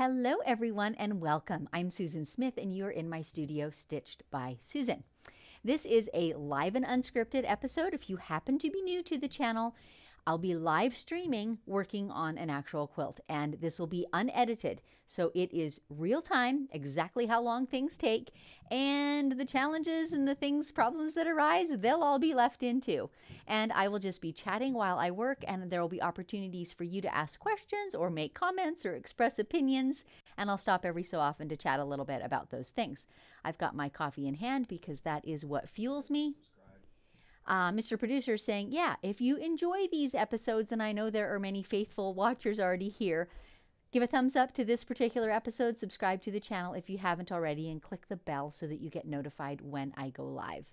Hello everyone and welcome. I'm Susan Smith and you're in my studio Stitched by Susan. This is a live and unscripted episode. If you happen to be new to the channel, I'll be live streaming working on an actual quilt, and this will be unedited. So it is real time, exactly how long things take, and the challenges and the problems that arise, they'll all be left into. And I will just be chatting while I work, and there will be opportunities for you to ask questions or make comments or express opinions. And I'll stop every so often to chat a little bit about those things. I've got my coffee in hand because that is what fuels me. Mr. Producer is saying, yeah, if you enjoy these episodes, and I know there are many faithful watchers already here, give a thumbs up to this particular episode, subscribe to the channel if you haven't already, and click the bell so that you get notified when I go live.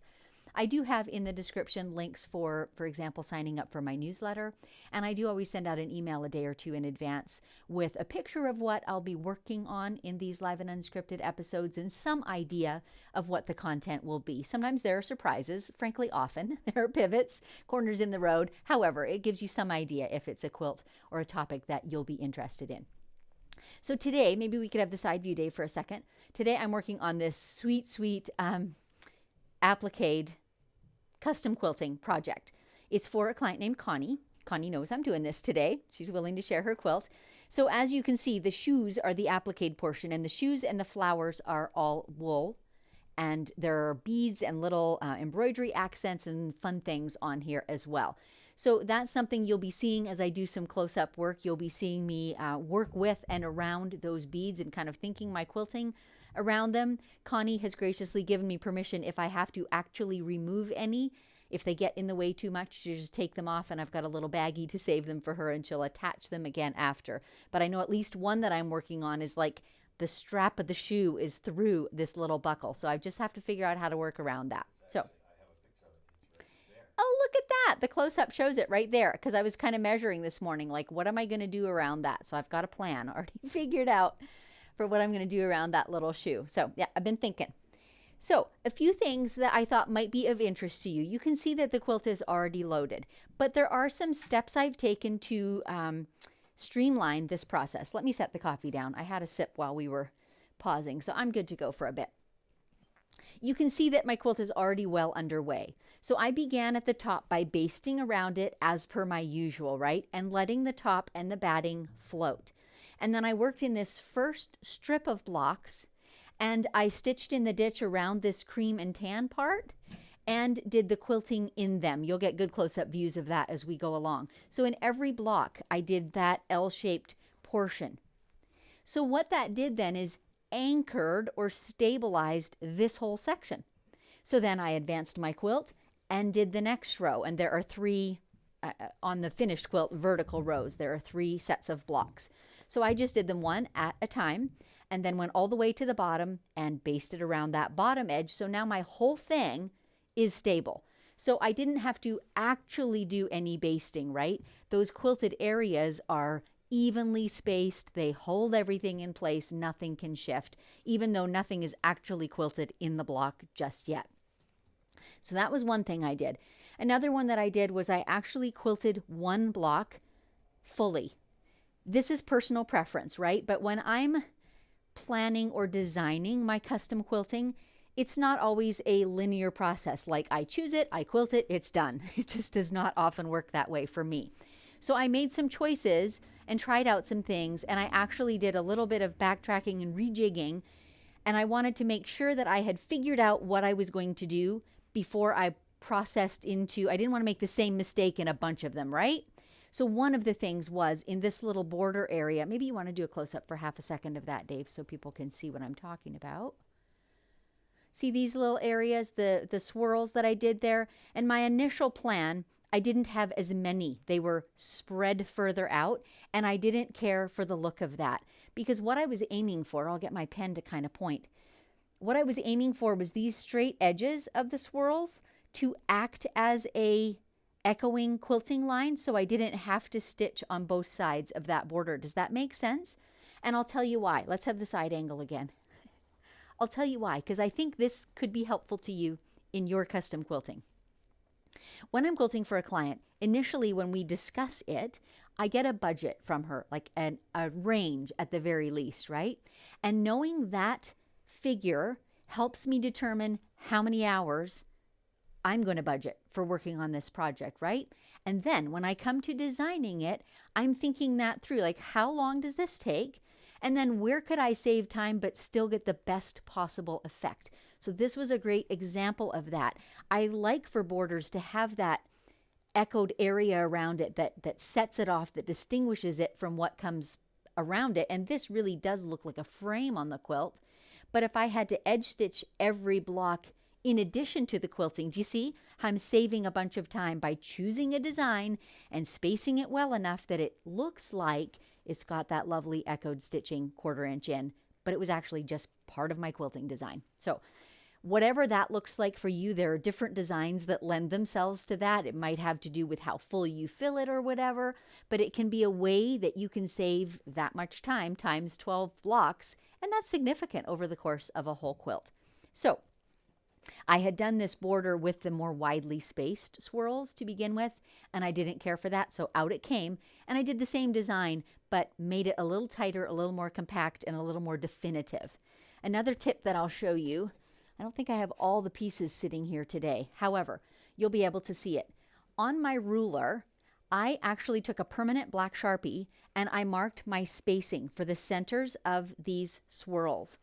I do have in the description links for example, signing up for my newsletter, and I do always send out an email a day or two in advance with a picture of what I'll be working on in these live and unscripted episodes and some idea of what the content will be. Sometimes there are surprises, frankly often. There are pivots, corners in the road. However, it gives you some idea if it's a quilt or a topic that you'll be interested in. So today, maybe we could have the side view, Dave, for a second. Today I'm working on this sweet applique custom quilting project. It's for a client named Connie. Connie knows I'm doing this today. She's willing to share her quilt. So as you can see, the shoes are the applique portion, and the shoes and the flowers are all wool. And there are beads and little embroidery accents and fun things on here as well. So that's something you'll be seeing as I do some close-up work. You'll be seeing me work with and around those beads and kind of thinking my quilting around them. Connie has graciously given me permission, if I have to actually remove any, if they get in the way too much, to just take them off, and I've got a little baggie to save them for her, and she'll attach them again after. But I know at least one that I'm working on is like the strap of the shoe is through this little buckle, so I just have to figure out how to work around that. So oh, look at that. The close-up shows it right there, because I was kind of measuring this morning, like, what am I going to do around that? So I've got a plan already figured out for what I'm going to do around that little shoe. So yeah, I've been thinking. So a few things that I thought might be of interest to you. You can see that the quilt is already loaded, but there are some steps I've taken to streamline this process. Let me set the coffee down. I had a sip while we were pausing, so I'm good to go for a bit. You can see that my quilt is already well underway. So I began at the top by basting around it as per my usual, right? And letting the top and the batting float. And then I worked in this first strip of blocks, and I stitched in the ditch around this cream and tan part and did the quilting in them. You'll get good close-up views of that as we go along. So in every block, I did that L-shaped portion. So what that did then is anchored or stabilized this whole section. So then I advanced my quilt and did the next row, and there are three on the finished quilt vertical rows. There are 3 sets of blocks. So I just did them one at a time, and then went all the way to the bottom and basted around that bottom edge. So now my whole thing is stable. So I didn't have to actually do any basting, right? Those quilted areas are evenly spaced. They hold everything in place. Nothing can shift, even though nothing is actually quilted in the block just yet. So that was one thing I did. Another one that I did was I actually quilted one block fully. This is personal preference, right? But when I'm planning or designing my custom quilting, it's not always a linear process. Like, I choose it, I quilt it, it's done. It just does not often work that way for me. So I made some choices and tried out some things, and I actually did a little bit of backtracking and rejigging, and I wanted to make sure that I had figured out what I was going to do before I processed into, I didn't want to make the same mistake in a bunch of them, right? So one of the things was in this little border area. Maybe you want to do a close-up for half a second of that, Dave, so people can see what I'm talking about. See these little areas, the swirls that I did there? And my initial plan, I didn't have as many. They were spread further out, and I didn't care for the look of that, because what I was aiming for, I'll get my pen to kind of point. What I was aiming for was these straight edges of the swirls to act as a echoing quilting line, so I didn't have to stitch on both sides of that border. Does that make sense? And I'll tell you why. Let's have the side angle again. I'll tell you why, because I think this could be helpful to you in your custom quilting. When I'm quilting for a client, initially when we discuss it, I get a budget from her, like a range at the very least, right? And knowing that figure helps me determine how many hours I'm going to budget for working on this project, right? And then when I come to designing it, I'm thinking that through, like, how long does this take? And then where could I save time but still get the best possible effect? So this was a great example of that. I like for borders to have that echoed area around it that sets it off, that distinguishes it from what comes around it. And this really does look like a frame on the quilt. But if I had to edge stitch every block in addition to the quilting, do you see how I'm saving a bunch of time by choosing a design and spacing it well enough that it looks like it's got that lovely echoed stitching 1/4 inch in, but it was actually just part of my quilting design. So whatever that looks like for you, there are different designs that lend themselves to that. It might have to do with how full you fill it or whatever, but it can be a way that you can save that much time times 12 blocks, and that's significant over the course of a whole quilt. So I had done this border with the more widely spaced swirls to begin with, and I didn't care for that, so out it came. And I did the same design, but made it a little tighter, a little more compact, and a little more definitive. Another tip that I'll show you, I don't think I have all the pieces sitting here today. However, you'll be able to see it. On my ruler, I actually took a permanent black Sharpie and I marked my spacing for the centers of these swirls.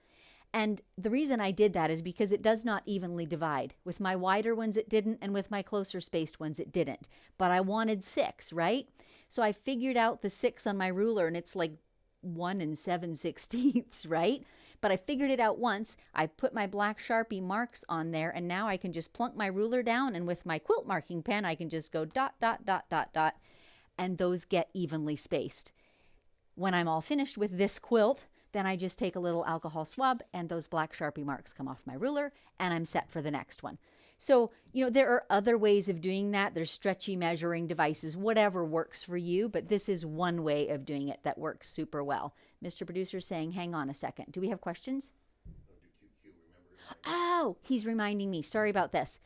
And the reason I did that is because it does not evenly divide. With my wider ones, it didn't, and with my closer spaced ones, it didn't. But I wanted 6, right? So I figured out the 6 on my ruler, and it's like 1 7/16, right? But I figured it out once. I put my black Sharpie marks on there, and now I can just plunk my ruler down, and with my quilt marking pen, I can just go dot, dot, dot, dot, dot, and those get evenly spaced. When I'm all finished with this quilt, then I just take a little alcohol swab and those black Sharpie marks come off my ruler and I'm set for the next one. So, there are other ways of doing that. There's stretchy measuring devices, whatever works for you, but this is one way of doing it that works super well. Mr. Producer saying, hang on a second. Do we have questions? Oh, he's reminding me. Sorry about this.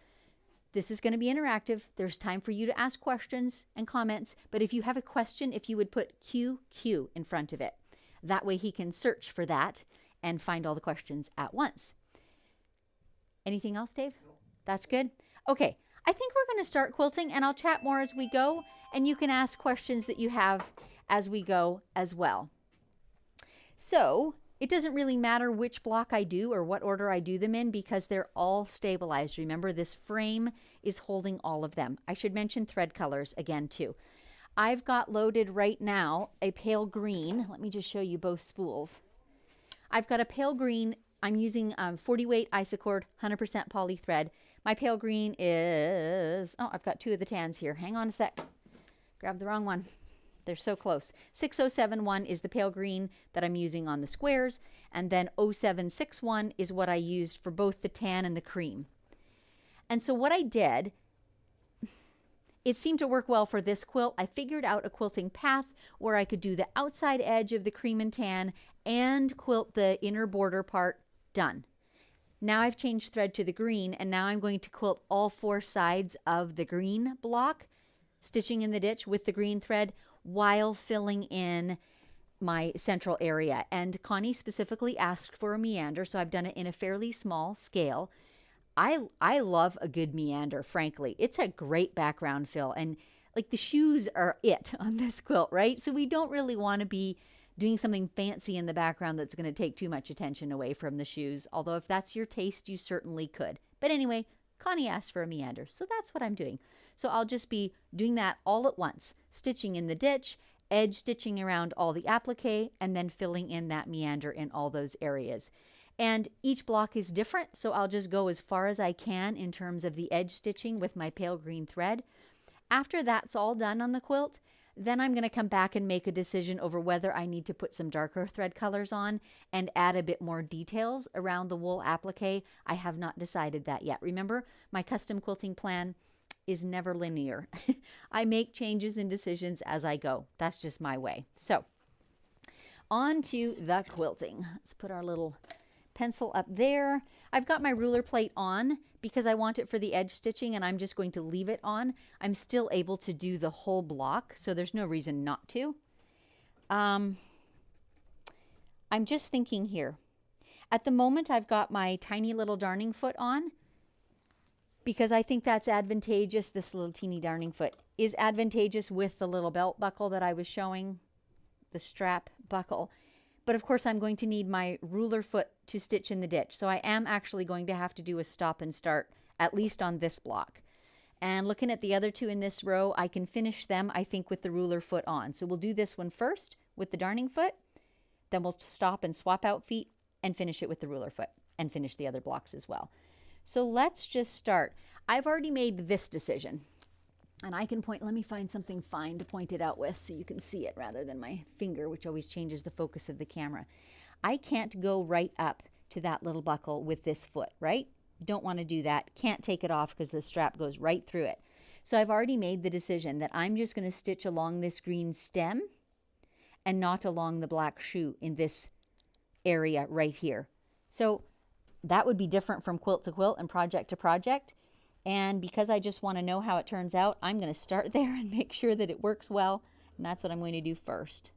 This is going to be interactive. There's time for you to ask questions and comments, but if you have a question, if you would put QQ in front of it, that way he can search for that and find all the questions at once. Anything else, Dave? No. That's good. Okay, I think we're going to start quilting, and I'll chat more as we go, and you can ask questions that you have as we go as well. So it doesn't really matter which block I do or what order I do them in because they're all stabilized. Remember, this frame is holding all of them. I should mention thread colors again too. I've got loaded right now a pale green. Let me just show you both spools. I've got a pale green. I'm using 40 weight Isacord, 100% poly thread. My pale green is, I've got 2 of the tans here. Hang on a sec. Grab the wrong one. They're so close. 6071 is the pale green that I'm using on the squares. And then 0761 is what I used for both the tan and the cream. And so what I did, it seemed to work well for this quilt. I figured out a quilting path where I could do the outside edge of the cream and tan and quilt the inner border part. Done. Now I've changed thread to the green, and now I'm going to quilt all 4 sides of the green block, stitching in the ditch with the green thread while filling in my central area. And Connie specifically asked for a meander, so I've done it in a fairly small scale. I love a good meander, frankly. It's a great background fill, and like the shoes are it on this quilt, right? So we don't really want to be doing something fancy in the background that's going to take too much attention away from the shoes, although if that's your taste, you certainly could. But anyway, Connie asked for a meander, so that's what I'm doing. So I'll just be doing that all at once, stitching in the ditch, edge stitching around all the applique, and then filling in that meander in all those areas. And each block is different, so I'll just go as far as I can in terms of the edge stitching with my pale green thread. After that's all done on the quilt, then I'm going to come back and make a decision over whether I need to put some darker thread colors on and add a bit more details around the wool applique. I have not decided that yet. Remember, my custom quilting plan is never linear. I make changes and decisions as I go. That's just my way. So, on to the quilting. Let's put our little pencil up there. I've got my ruler plate on because I want it for the edge stitching, and I'm just going to leave it on. I'm still able to do the whole block, so there's no reason not to. I'm just thinking here. At the moment, I've got my tiny little darning foot on because I think that's advantageous. This little teeny darning foot is advantageous with the little belt buckle that I was showing, the strap buckle. But of course, I'm going to need my ruler foot to stitch in the ditch. So I am actually going to have to do a stop and start, at least on this block. And looking at the other two in this row, I can finish them, I think, with the ruler foot on. So we'll do this one first with the darning foot. Then we'll stop and swap out feet and finish it with the ruler foot and finish the other blocks as well. So let's just start. I've already made this decision. And I can point, let me find something fine to point it out with so you can see it rather than my finger, which always changes the focus of the camera. I can't go right up to that little buckle with this foot, right? Don't want to do that. Can't take it off because the strap goes right through it. So I've already made the decision that I'm just going to stitch along this green stem and not along the black shoe in this area right here. So that would be different from quilt to quilt and project to project. And because I just want to know how it turns out, I'm going to start there and make sure that it works well. And that's what I'm going to do first.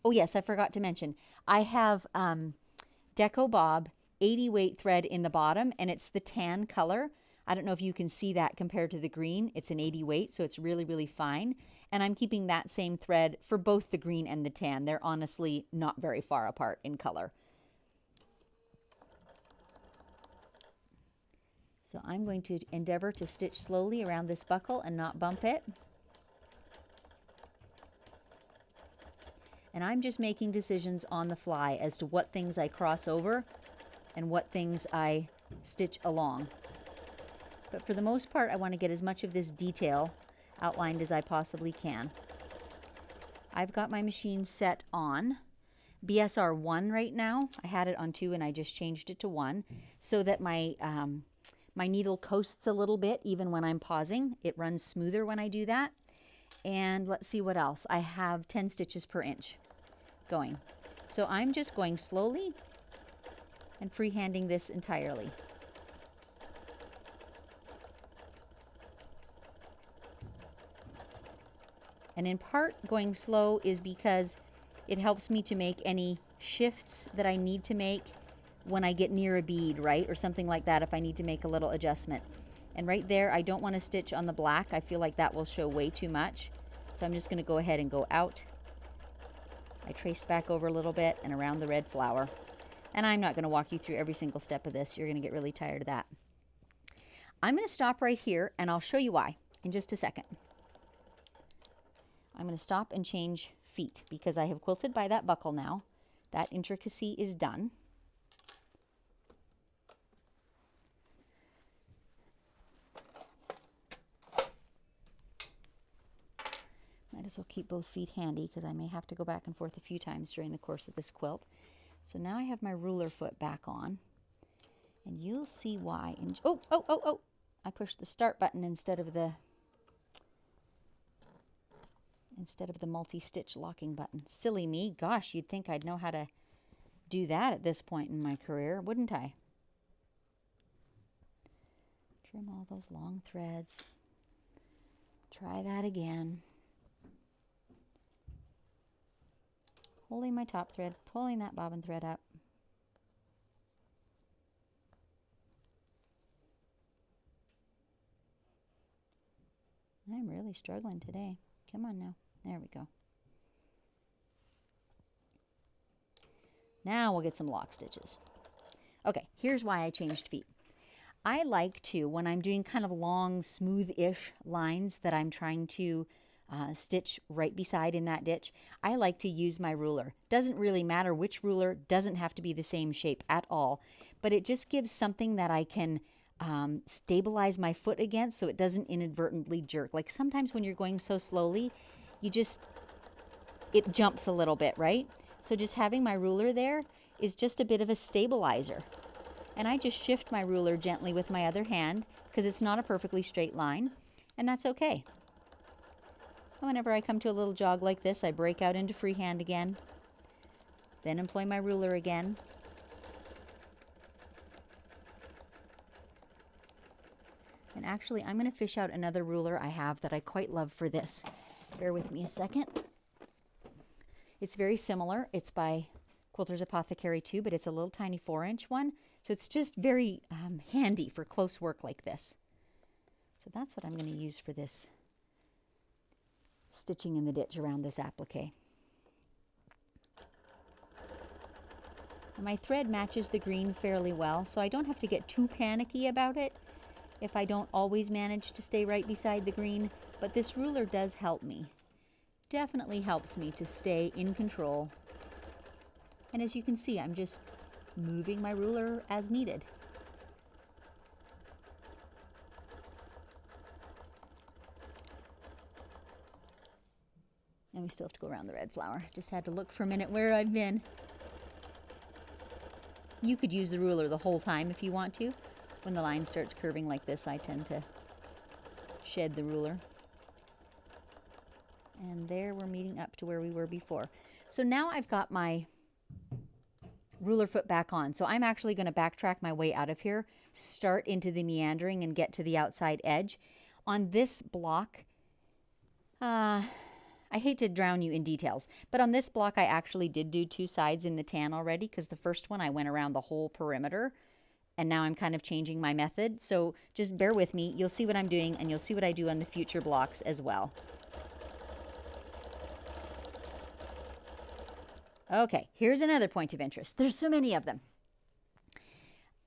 Oh yes, I forgot to mention, I have Deco Bob 80 weight thread in the bottom, and it's the tan color. I don't know if you can see that compared to the green. It's an 80 weight, so it's really, really fine. And I'm keeping that same thread for both the green and the tan. They're honestly not very far apart in color. So I'm going to endeavor to stitch slowly around this buckle and not bump it. And I'm just making decisions on the fly as to what things I cross over and what things I stitch along. But for the most part, I want to get as much of this detail outlined as I possibly can. I've got my machine set on BSR 1 right now. I had it on 2 and I just changed it to 1 so that my needle coasts a little bit even when I'm pausing. It runs smoother when I do that. And let's see what else. I have 10 stitches per inch going. So I'm just going slowly and freehanding this entirely. And in part, going slow is because it helps me to make any shifts that I need to make when I get near a bead, right? Or something like that if I need to make a little adjustment. And right there, I don't want to stitch on the black. I feel like that will show way too much. So I'm just going to go ahead and go out. I trace back over a little bit and around the red flower. And I'm not going to walk you through every single step of this. You're going to get really tired of that. I'm going to stop right here and I'll show you why in just a second. I'm going to stop and change feet because I have quilted by that buckle now. That intricacy is done. Might as well keep both feet handy because I may have to go back and forth a few times during the course of this quilt. So now I have my ruler foot back on, and you'll see why. Oh! I pushed the start button instead of the multi-stitch locking button. Silly me. Gosh, you'd think I'd know how to do that at this point in my career, wouldn't I? Trim all those long threads. Try that again. Holding my top thread, pulling that bobbin thread up. I'm really struggling today. Come on now. There we go. Now we'll get some lock stitches. Okay, here's why I changed feet. I like to, when I'm doing kind of long, smooth-ish lines that I'm trying to stitch right beside in that ditch, I like to use my ruler. Doesn't really matter which ruler, doesn't have to be the same shape at all, but it just gives something that I can stabilize my foot against so it doesn't inadvertently jerk. Like sometimes when you're going so slowly, it jumps a little bit, right? So just having my ruler there is just a bit of a stabilizer. And I just shift my ruler gently with my other hand because it's not a perfectly straight line, and that's okay. Whenever I come to a little jog like this, I break out into freehand again. Then employ my ruler again. And actually, I'm going to fish out another ruler I have that I quite love for this. Bear with me a second. It's very similar. It's by Quilter's Apothecary too, but it's a little tiny 4-inch one. So it's just very handy for close work like this. So that's what I'm going to use for this stitching in the ditch around this applique. My thread matches the green fairly well, so I don't have to get too panicky about it if I don't always manage to stay right beside the green, but this ruler does help me. Definitely helps me to stay in control. And as you can see, I'm just moving my ruler as needed. And we still have to go around the red flower. Just had to look for a minute where I've been. You could use the ruler the whole time if you want to. When the line starts curving like this, I tend to shed the ruler. And there we're meeting up to where we were before. So now I've got my ruler foot back on. So I'm actually going to backtrack my way out of here, start into the meandering and get to the outside edge. On this block, I hate to drown you in details, but on this block I actually did do 2 sides in the tan already, because the first one I went around the whole perimeter, and now I'm kind of changing my method. So just bear with me. You'll see what I'm doing, and you'll see what I do on the future blocks as well. Okay, here's another point of interest. There's so many of them.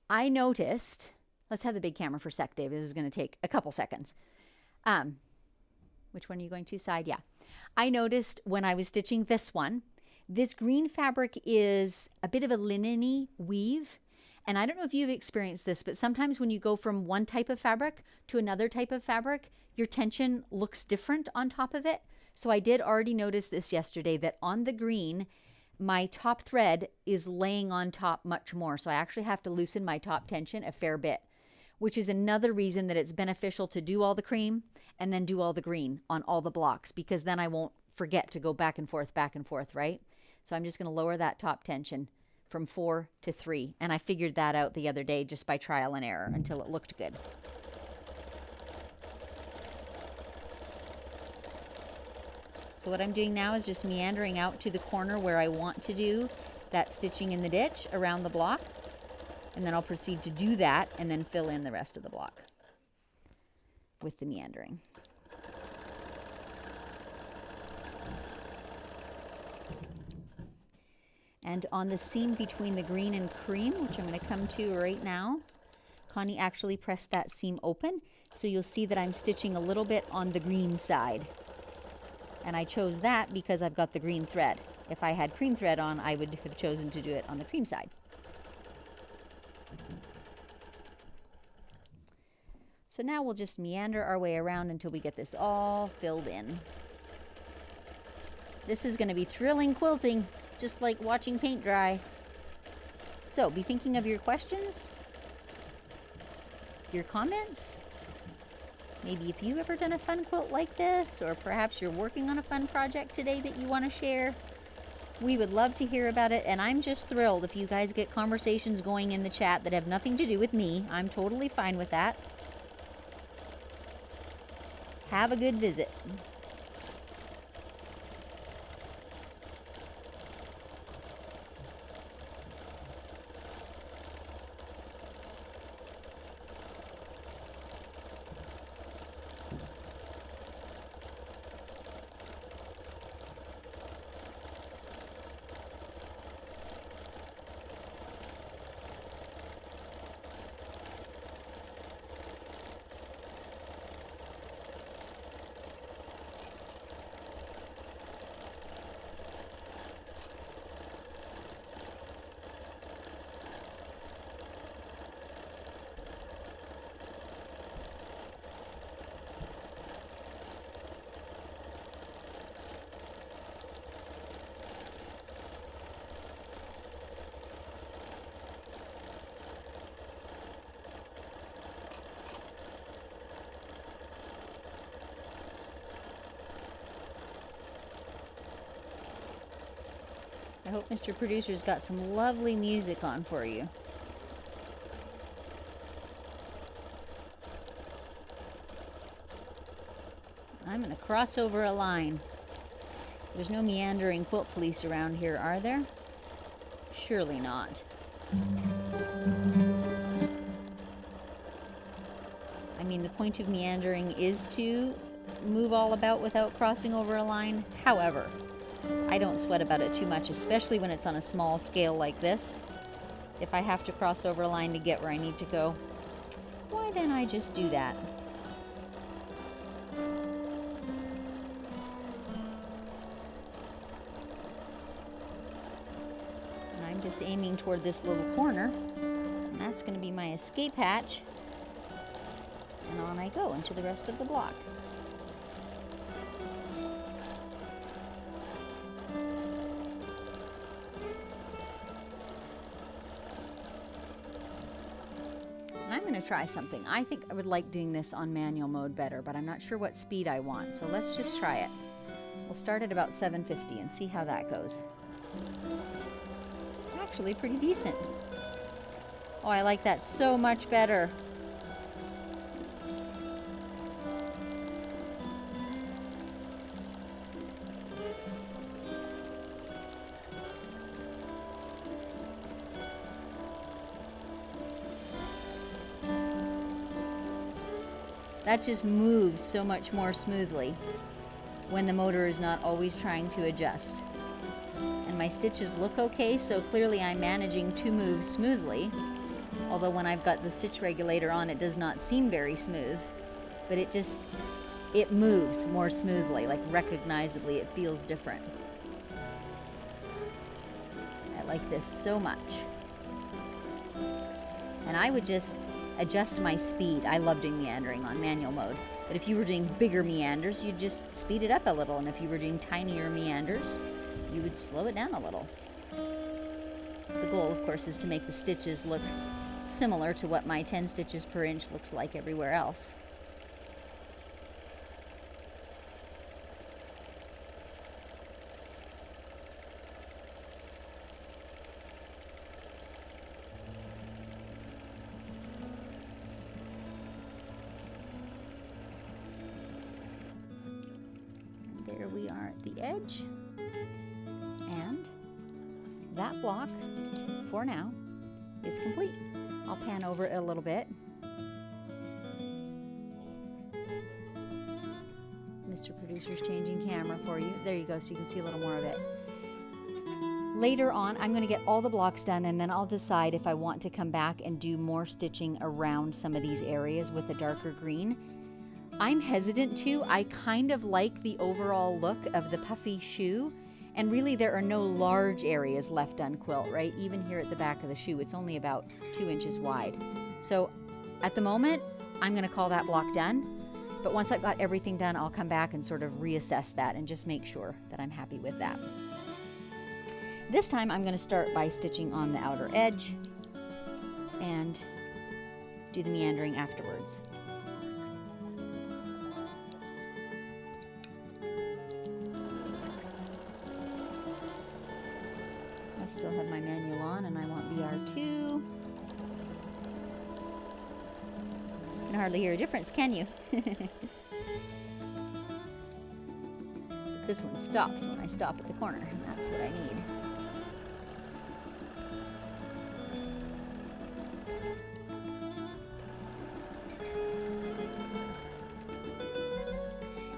I noticed, let's have the big camera for a sec, Dave. This is going to take a couple seconds. Which one are you going to? Side? Yeah. I noticed when I was stitching this one, this green fabric is a bit of a linen-y weave. And I don't know if you've experienced this, but sometimes when you go from one type of fabric to another type of fabric, your tension looks different on top of it. So I did already notice this yesterday, that on the green, my top thread is laying on top much more. So I actually have to loosen my top tension a fair bit, which is another reason that it's beneficial to do all the cream and then do all the green on all the blocks, because then I won't forget to go back and forth, right? So I'm just going to lower that top tension from 4 to 3. And I figured that out the other day just by trial and error until it looked good. So what I'm doing now is just meandering out to the corner where I want to do that stitching in the ditch around the block. And then I'll proceed to do that and then fill in the rest of the block with the meandering. And on the seam between the green and cream, which I'm going to come to right now, Connie actually pressed that seam open. So you'll see that I'm stitching a little bit on the green side. And I chose that because I've got the green thread. If I had cream thread on, I would have chosen to do it on the cream side. So now we'll just meander our way around until we get this all filled in. This is going to be thrilling quilting. It's just like watching paint dry. So be thinking of your questions, your comments. Maybe if you've ever done a fun quilt like this, or perhaps you're working on a fun project today that you want to share. We would love to hear about it, and I'm just thrilled if you guys get conversations going in the chat that have nothing to do with me. I'm totally fine with that. Have a good visit. hope Mr. Producer's got some lovely music on for you. I'm going to cross over a line. There's no meandering quilt police around here, are there? Surely not. I mean, the point of meandering is to move all about without crossing over a line. However, I don't sweat about it too much, especially when it's on a small scale like this. If I have to cross over a line to get where I need to go, why then I just do that. And I'm just aiming toward this little corner, and that's going to be my escape hatch. And on I go into the rest of the block. And I'm going to try something. I think I would like doing this on manual mode better, but I'm not sure what speed I want. So let's just try it. We'll start at about 750 and see how that goes. Actually pretty decent. Oh, I like that so much better. That just moves so much more smoothly when the motor is not always trying to adjust. And my stitches look okay, so clearly I'm managing to move smoothly. Although when I've got the stitch regulator on, it does not seem very smooth. But it moves more smoothly, like recognizably it feels different. I like this so much. And I would just adjust my speed. I love doing meandering on manual mode. But if you were doing bigger meanders, you'd just speed it up a little. And if you were doing tinier meanders, you would slow it down a little. The goal, of course, is to make the stitches look similar to what my 10 stitches per inch looks like everywhere else. There we are at the edge, and that block, for now, is complete. I'll pan over it a little bit. Mr. Producer's changing camera for you. There you go, so you can see a little more of it. Later on, I'm going to get all the blocks done, and then I'll decide if I want to come back and do more stitching around some of these areas with a darker green. I'm hesitant to. I kind of like the overall look of the puffy shoe, and really there are no large areas left unquilt, right? Even here at the back of the shoe, it's only about 2 inches wide. So at the moment, I'm going to call that block done, but once I've got everything done, I'll come back and sort of reassess that and just make sure that I'm happy with that. This time I'm going to start by stitching on the outer edge and do the meandering afterwards. I still have my manual on and I want BR2. You can hardly hear a difference, can you? This one stops when I stop at the corner, and that's what I need.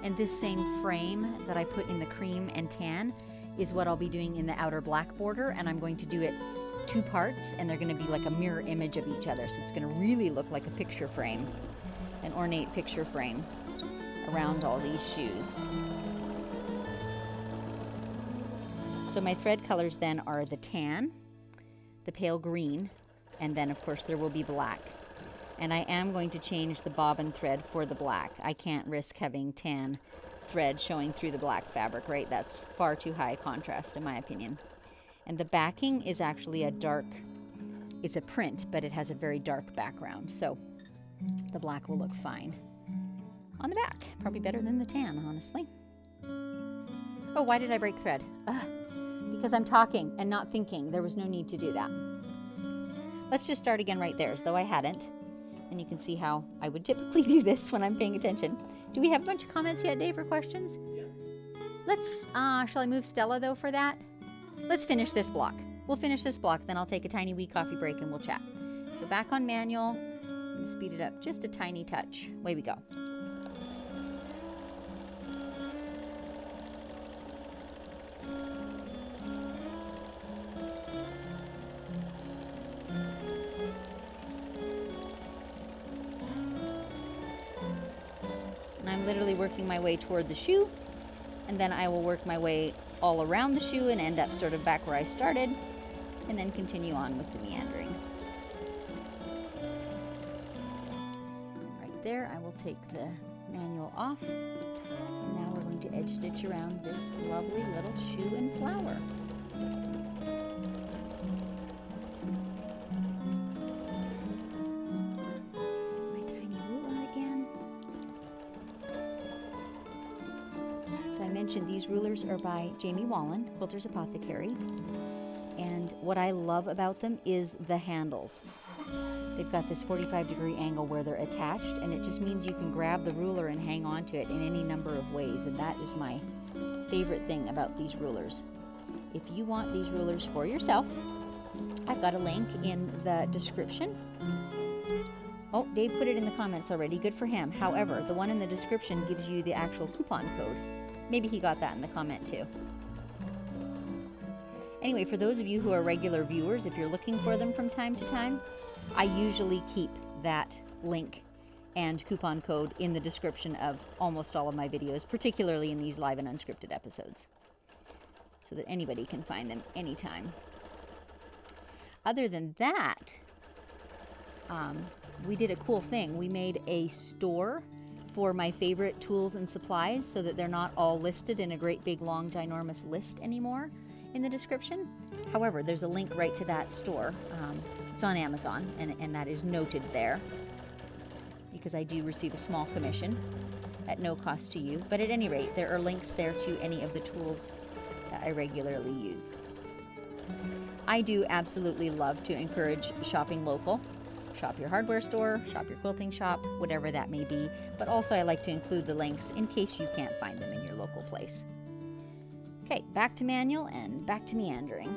And this same frame that I put in the cream and tan is what I'll be doing in the outer black border, and I'm going to do it 2 parts, and they're going to be like a mirror image of each other, so it's going to really look like a picture frame, an ornate picture frame around all these shoes. So my thread colors then are the tan, the pale green, and then of course there will be black. And I am going to change the bobbin thread for the black. I can't risk having tan thread showing through the black fabric, right? That's far too high a contrast in my opinion. And the backing is actually a dark, it's a print, but it has a very dark background. So the black will look fine on the back. Probably better than the tan, honestly. Oh, why did I break thread? because I'm talking and not thinking. There was no need to do that. Let's just start again right there, as though I hadn't. And you can see how I would typically do this when I'm paying attention. Do we have a bunch of comments yet, Dave, or questions? Yeah. Let's, shall I move Stella, though, for that? Let's finish this block. We'll finish this block, then I'll take a tiny wee coffee break and we'll chat. So back on manual. I'm going to speed it up just a tiny touch. Away we go. And I'm literally working my way toward the shoe, and then I will work my way all around the shoe and end up sort of back where I started, and then continue on with the meandering. Right there, I will take the manual off, and now we're going to edge stitch around this lovely little shoe and flower. These rulers are by Jamie Wallen, Quilter's Apothecary, and what I love about them is the handles. They've got this 45-degree angle where they're attached, and it just means you can grab the ruler and hang on to it in any number of ways, and that is my favorite thing about these rulers. If you want these rulers for yourself, I've got a link in the description. Oh, Dave put it in the comments already. Good for him. However, the one in the description gives you the actual coupon code. Maybe he got that in the comment too. Anyway, for those of you who are regular viewers, if you're looking for them from time to time, I usually keep that link and coupon code in the description of almost all of my videos, particularly in these live and unscripted episodes, so that anybody can find them anytime. Other than that, we did a cool thing. We made a store for my favorite tools and supplies so that they're not all listed in a great big long ginormous list anymore in the description. However, there's a link right to that store. It's on Amazon, and that is noted there because I do receive a small commission at no cost to you. But at any rate, there are links there to any of the tools that I regularly use. I do absolutely love to encourage shopping local. Shop your hardware store, shop your quilting shop, whatever that may be. But also I like to include the links in case you can't find them in your local place. Okay, back to manual and back to meandering.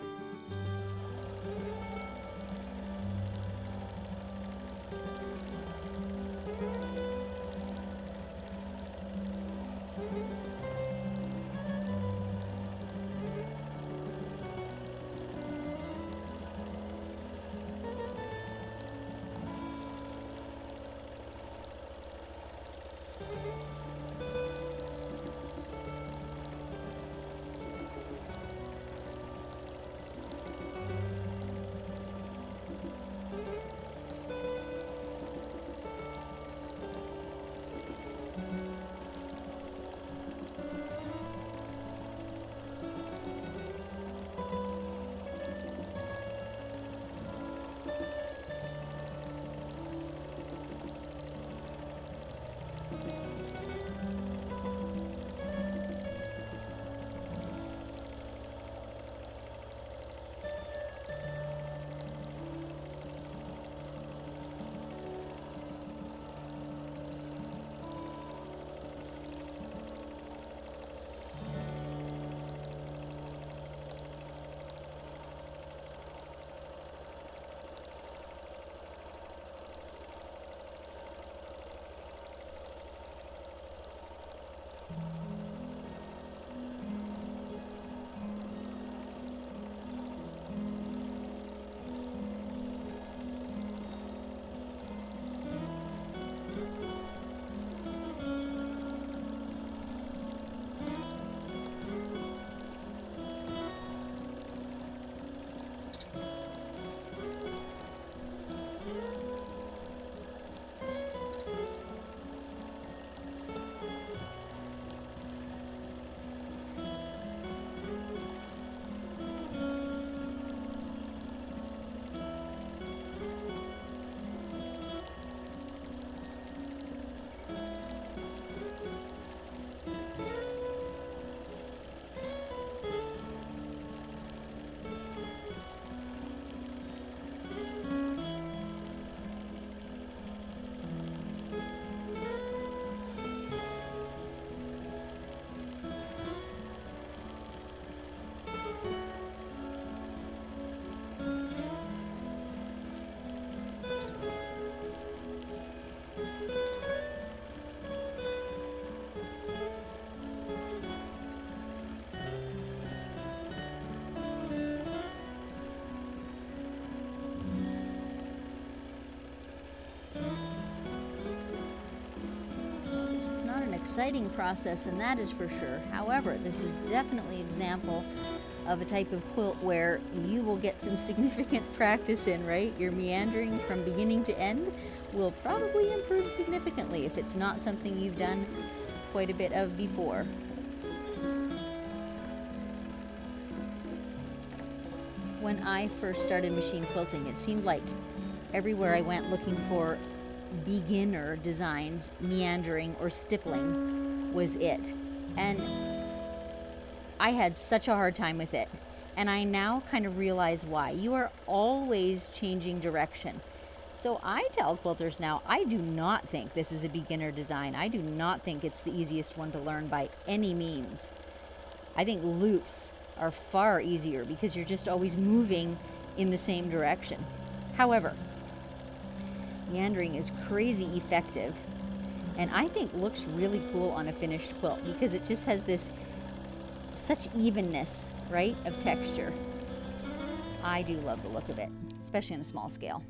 It's not an exciting process, and that is for sure. However, this is definitely an example of a type of quilt where you will get some significant practice in, right? Your meandering from beginning to end will probably improve significantly if it's not something you've done quite a bit of before. When I first started machine quilting, it seemed like everywhere I went looking for beginner designs, meandering or stippling was it. And I had such a hard time with it. And I now kind of realize why. You are always changing direction. So I tell quilters now, I do not think this is a beginner design. I do not think it's the easiest one to learn by any means. I think loops are far easier because you're just always moving in the same direction. However, meandering is crazy effective, and I think looks really cool on a finished quilt because it just has this such evenness, right, of texture. I do love the look of it, especially on a small scale.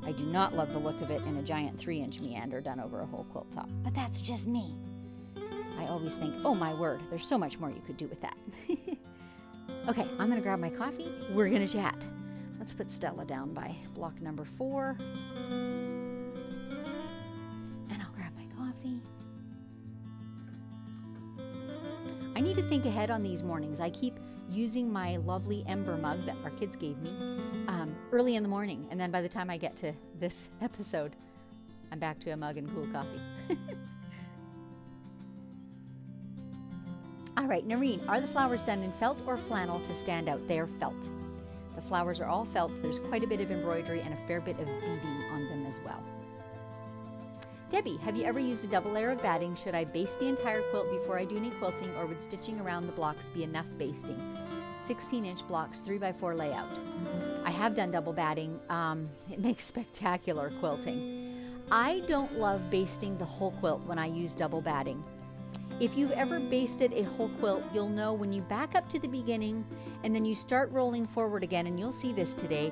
I do not love the look of it in a giant 3-inch meander done over a whole quilt top, but that's just me. I always think, oh my word, there's so much more you could do with that. Okay, I'm gonna grab my coffee. We're gonna chat. Let's put Stella down by block number 4. And I'll grab my coffee. I need to think ahead on these mornings. I keep using my lovely ember mug that our kids gave me early in the morning. And then by the time I get to this episode, I'm back to a mug and cool coffee. All right, Noreen, are the flowers done in felt or flannel to stand out? They are felt. The flowers are all felt. There's quite a bit of embroidery and a fair bit of beading on them as well. Debbie, have you ever used a double layer of batting? Should I baste the entire quilt before I do any quilting, or would stitching around the blocks be enough basting? 16-inch blocks, 3x4 layout. I have done double batting. It makes spectacular quilting. I don't love basting the whole quilt when I use double batting. If you've ever basted a whole quilt, you'll know when you back up to the beginning and then you start rolling forward again, and you'll see this today,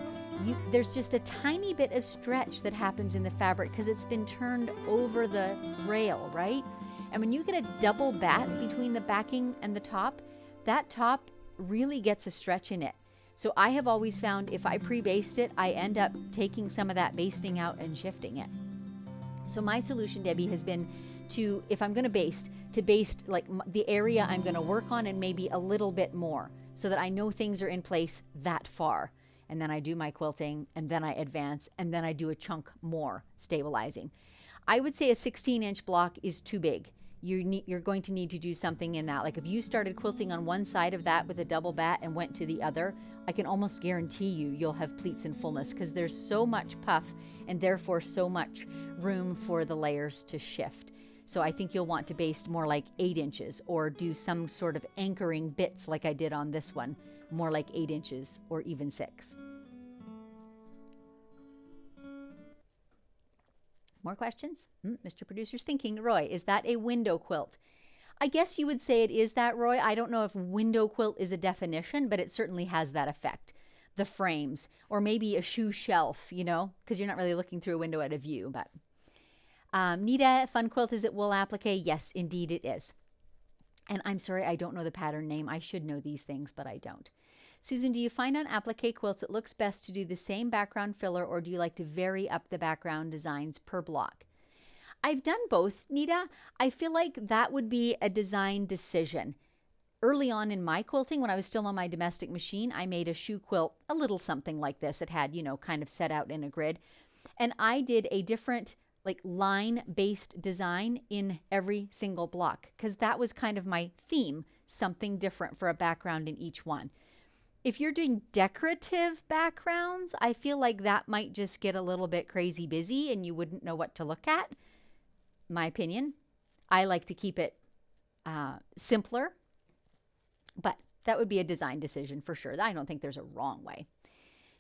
there's just a tiny bit of stretch that happens in the fabric because it's been turned over the rail, right? And when you get a double bat between the backing and the top, that top really gets a stretch in it. So I have always found if I pre-baste it, I end up taking some of that basting out and shifting it. So my solution, Debbie, has been to, if I'm going to baste like the area I'm going to work on and maybe a little bit more so that I know things are in place that far. And then I do my quilting, and then I advance, and then I do a chunk more stabilizing. I would say a 16-inch block is too big. You're going to need to do something in that. Like if you started quilting on one side of that with a double bat and went to the other, I can almost guarantee you'll have pleats in fullness because there's so much puff and therefore so much room for the layers to shift. So I think you'll want to baste more like 8 inches or do some sort of anchoring bits like I did on this one, more like 8 inches or even 6. More questions? Mr. Producer's thinking. Roy, is that a window quilt? I guess you would say it is that, Roy. I don't know if window quilt is a definition, but it certainly has that effect. The frames, or maybe a shoe shelf, because you're not really looking through a window at a view. But Nita, fun quilt, is it wool applique? Yes, indeed it is. And I'm sorry, I don't know the pattern name. I should know these things, but I don't. Susan, do you find on applique quilts it looks best to do the same background filler, or do you like to vary up the background designs per block? I've done both, Nita. I feel like that would be a design decision. Early on in my quilting, when I was still on my domestic machine, I made a shoe quilt, a little something like this. It had, kind of set out in a grid. And I did a different line-based design in every single block because that was kind of my theme, something different for a background in each one. If you're doing decorative backgrounds, I feel like that might just get a little bit crazy busy and you wouldn't know what to look at. My opinion. I like to keep it simpler, but that would be a design decision for sure. I don't think there's a wrong way.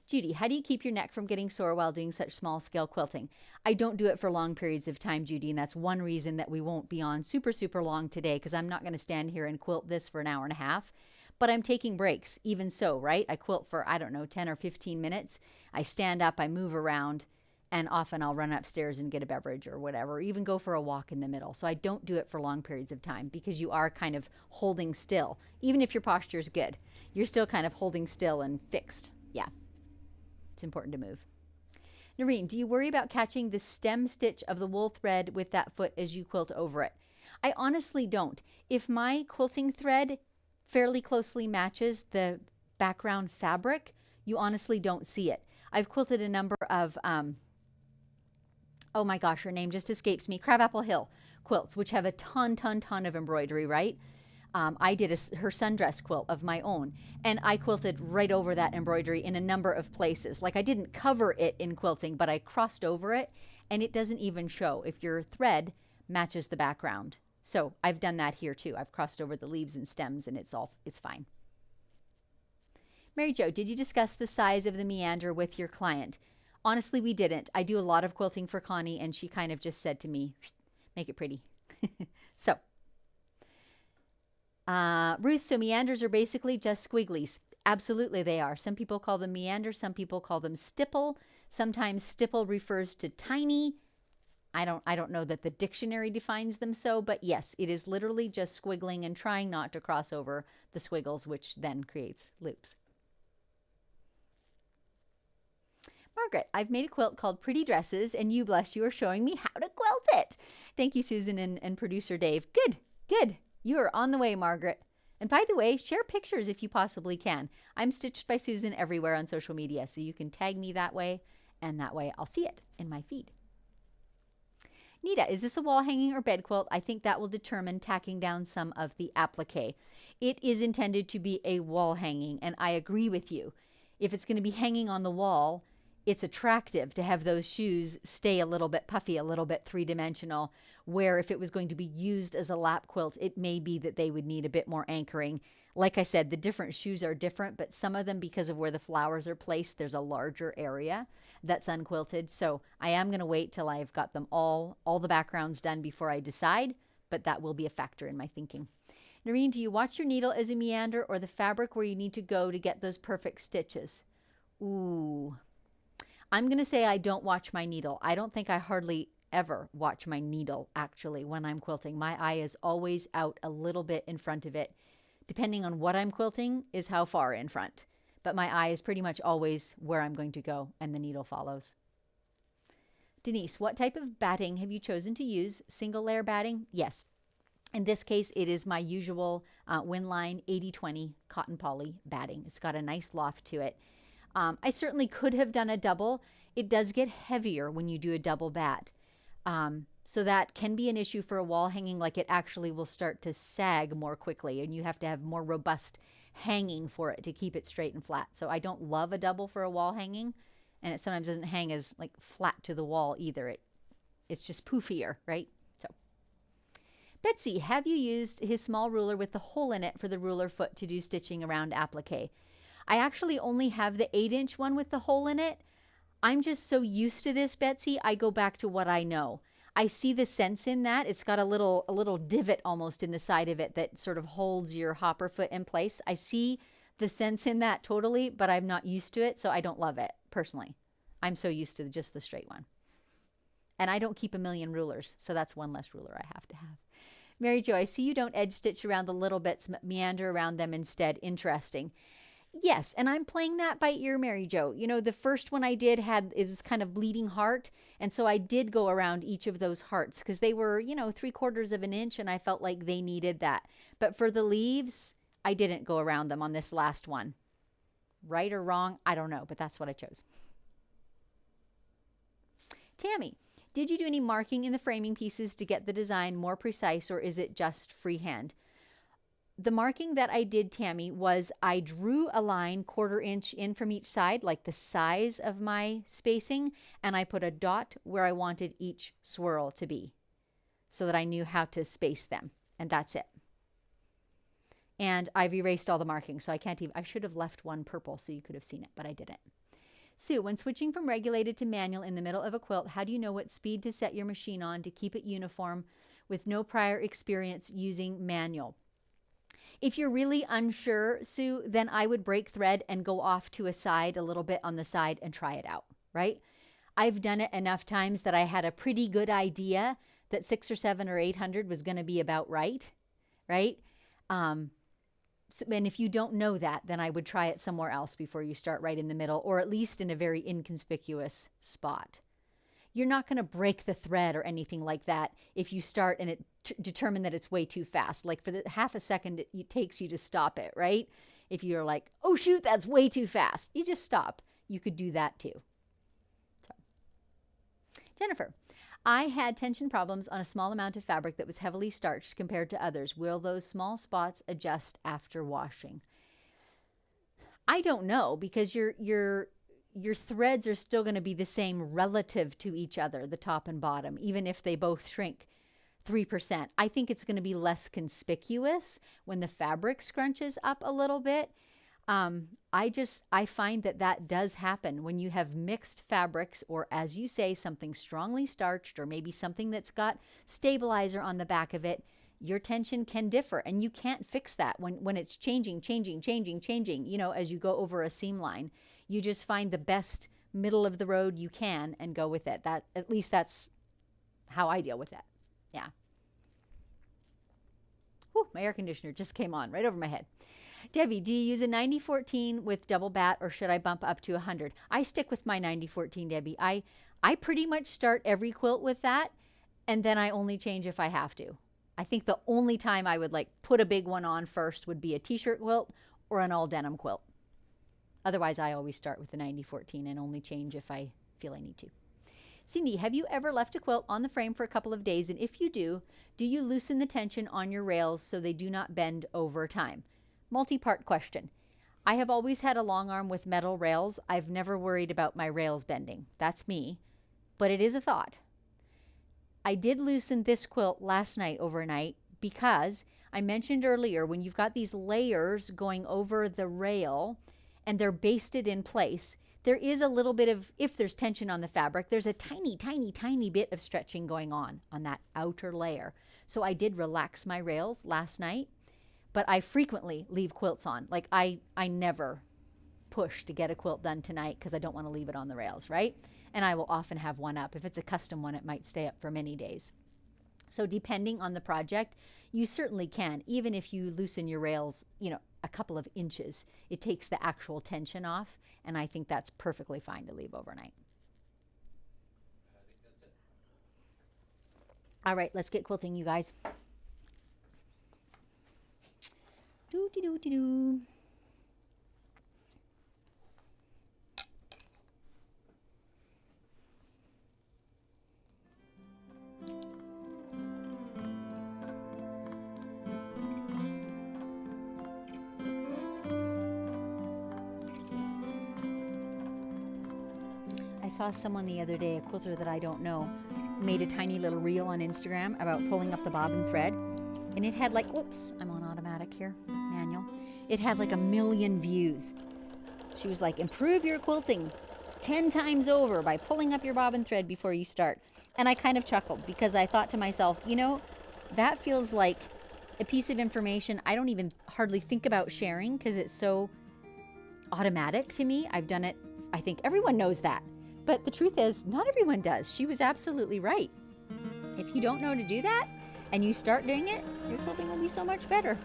Judy, how do you keep your neck from getting sore while doing such small scale quilting? I don't do it for long periods of time, Judy, and that's one reason that we won't be on super, super long today because I'm not going to stand here and quilt this for an hour and a half. But I'm taking breaks, even so, right? I quilt for, 10 or 15 minutes. I stand up, I move around, And often I'll run upstairs and get a beverage or whatever, or even go for a walk in the middle. So I don't do it for long periods of time because you are kind of holding still. Even if your posture is good, you're still kind of holding still and fixed. Yeah, it's important to move. Noreen, do you worry about catching the stem stitch of the wool thread with that foot as you quilt over it? I honestly don't. If my quilting thread fairly closely matches the background fabric, you honestly don't see it. I've quilted a number of, oh my gosh, her name just escapes me, Crabapple Hill quilts, which have a ton of embroidery, right? I did her sundress quilt of my own, and I quilted right over that embroidery in a number of places. Like I didn't cover it in quilting, but I crossed over it, and it doesn't even show if your thread matches the background. So I've done that here too. I've crossed over the leaves and stems, and it's fine. Mary Jo, did you discuss the size of the meander with your client? Honestly, we didn't. I do a lot of quilting for Connie, and she kind of just said to me, make it pretty. So, Ruth, so meanders are basically just squigglies. Absolutely they are. Some people call them meanders. Some people call them stipple. Sometimes stipple refers to tiny. I don't know that the dictionary defines them so, but yes, it is literally just squiggling and trying not to cross over the squiggles, which then creates loops. Margaret, I've made a quilt called Pretty Dresses, and you, bless you, are showing me how to quilt it. Thank you, Susan and producer Dave. Good, good. You are on the way, Margaret. And by the way, share pictures if you possibly can. I'm Stitched by Susan everywhere on social media, so you can tag me that way, and that way I'll see it in my feed. Nita, is this a wall hanging or bed quilt? I think that will determine tacking down some of the applique. It is intended to be a wall hanging, and I agree with you. If it's going to be hanging on the wall, it's attractive to have those shoes stay a little bit puffy, a little bit three-dimensional, where if it was going to be used as a lap quilt, it may be that they would need a bit more anchoring. Like I said, the different shoes are different, but some of them, because of where the flowers are placed, there's a larger area that's unquilted. So I am going to wait till I've got them all the backgrounds done before I decide, but that will be a factor in my thinking. Noreen, do you watch your needle as a meander or the fabric where you need to go to get those perfect stitches? Ooh. I'm going to say I don't watch my needle. I don't think I hardly ever watch my needle, actually, when I'm quilting. My eye is always out a little bit in front of it. Depending on what I'm quilting is how far in front. But my eye is pretty much always where I'm going to go, and the needle follows. Denise, what type of batting have you chosen to use? Single layer batting? Yes. In this case, it is my usual Winline 80/20 cotton poly batting. It's got a nice loft to it. I certainly could have done a double. It does get heavier when you do a double bat. So that can be an issue for a wall hanging, like it actually will start to sag more quickly, and you have to have more robust hanging for it to keep it straight and flat. So I don't love a double for a wall hanging, and it sometimes doesn't hang as like flat to the wall either. It's just poofier, right? So Betsy, have you used his small ruler with the hole in it for the ruler foot to do stitching around applique? I actually only have the 8-inch one with the hole in it. I'm just so used to this, Betsy, I go back to what I know. I see the sense in that. It's got a little divot almost in the side of it that sort of holds your hopper foot in place. I see the sense in that totally, but I'm not used to it, so I don't love it, personally. I'm so used to just the straight one. And I don't keep a million rulers, so that's one less ruler I have to have. Mary Jo, I see you don't edge stitch around the little bits, meander around them instead. Interesting. Yes, and I'm playing that by ear, Mary Jo. You know, the first one I did it was kind of bleeding heart, and so I did go around each of those hearts because they were, 3/4 of an inch, and I felt like they needed that. But for the leaves, I didn't go around them on this last one. Right or wrong, I don't know, but that's what I chose. Tammy, did you do any marking in the framing pieces to get the design more precise, or is it just freehand? The marking that I did, Tammy, was I drew a line 1/4 inch in from each side, like the size of my spacing, and I put a dot where I wanted each swirl to be so that I knew how to space them, and that's it. And I've erased all the markings, so I should have left one purple so you could have seen it, but I didn't. Sue, when switching from regulated to manual in the middle of a quilt, how do you know what speed to set your machine on to keep it uniform with no prior experience using manual? If you're really unsure, Sue, then I would break thread and go off to a side a little bit on the side and try it out, right? I've done it enough times that I had a pretty good idea that 600 or 700 or 800 was going to be about right, right? And if you don't know that, then I would try it somewhere else before you start right in the middle, or at least in a very inconspicuous spot. You're not going to break the thread or anything like that if you start and determine that it's way too fast. Like for the half a second it takes you to stop it, right? If you're like, oh shoot, that's way too fast, you just stop. You could do that too. So. Jennifer, I had tension problems on a small amount of fabric that was heavily starched compared to others. Will those small spots adjust after washing? I don't know, because your threads are still going to be the same relative to each other, the top and bottom, even if they both shrink 3%. I think it's going to be less conspicuous when the fabric scrunches up a little bit. I find that does happen when you have mixed fabrics, or as you say, something strongly starched, or maybe something that's got stabilizer on the back of it. Your tension can differ, and you can't fix that when it's changing, you know, as you go over a seam line. You just find the best middle of the road you can and go with it. That, at least that's how I deal with it. Yeah. Whew, my air conditioner just came on right over my head. Debbie, do you use a 90-14 with double bat, or should I bump up to 100? I stick with my 90-14, Debbie. I pretty much start every quilt with that, and then I only change if I have to. I think the only time I would like put a big one on first would be a t-shirt quilt or an all denim quilt. Otherwise, I always start with the 90-14 and only change if I feel I need to. Cindy, have you ever left a quilt on the frame for a couple of days? And if you do you loosen the tension on your rails so they do not bend over time? Multi-part question. I have always had a long arm with metal rails. I've never worried about my rails bending. That's me, but it is a thought. I did loosen this quilt last night overnight because I mentioned earlier, when you've got these layers going over the rail and they're basted in place, there is a little bit of, if there's tension on the fabric, there's a tiny bit of stretching going on that outer layer. So I did relax my rails last night, but I frequently leave quilts on. Like I never push to get a quilt done tonight because I don't want to leave it on the rails, right? And I will often have one up. If it's a custom one, it might stay up for many days. So depending on the project, you certainly can. Even if you loosen your rails, you know, a couple of inches, it takes the actual tension off, and I think that's perfectly fine to leave overnight. I think that's it. All right, let's get quilting, you guys. Doo-dee-doo-dee-doo. I saw someone the other day, a quilter that I don't know, made a tiny little reel on Instagram about pulling up the bobbin thread, and it had like, whoops, I'm on automatic here, manual. It had like 1 million views. She was like, improve your quilting 10 times over by pulling up your bobbin thread before you start. And I kind of chuckled because I thought to myself, you know, that feels like a piece of information I don't even hardly think about sharing because it's so automatic to me. I've done it. I think everyone knows that. But the truth is, not everyone does. She was absolutely right. If you don't know to do that and you start doing it, your quilting will be so much better.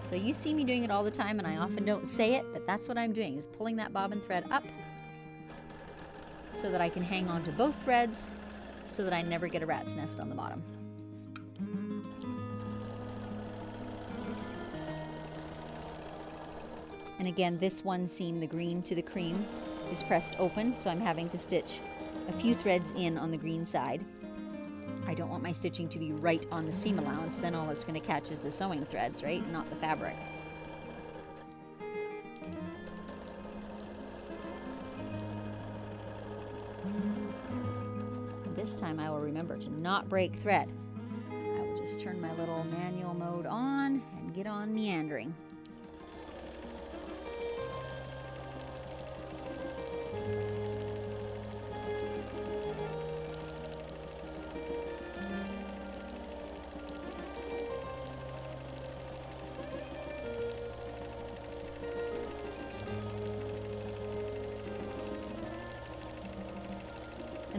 So you see me doing it all the time, and I often don't say it, but that's what I'm doing, is pulling that bobbin thread up so that I can hang on to both threads so that I never get a rat's nest on the bottom. And again, this one seam, the green to the cream, is pressed open, so I'm having to stitch a few threads in on the green side. I don't want my stitching to be right on the seam allowance, then all it's going to catch is the sewing threads, right? Not the fabric. And this time I will remember to not break thread. I will just turn my little manual mode on and get on meandering.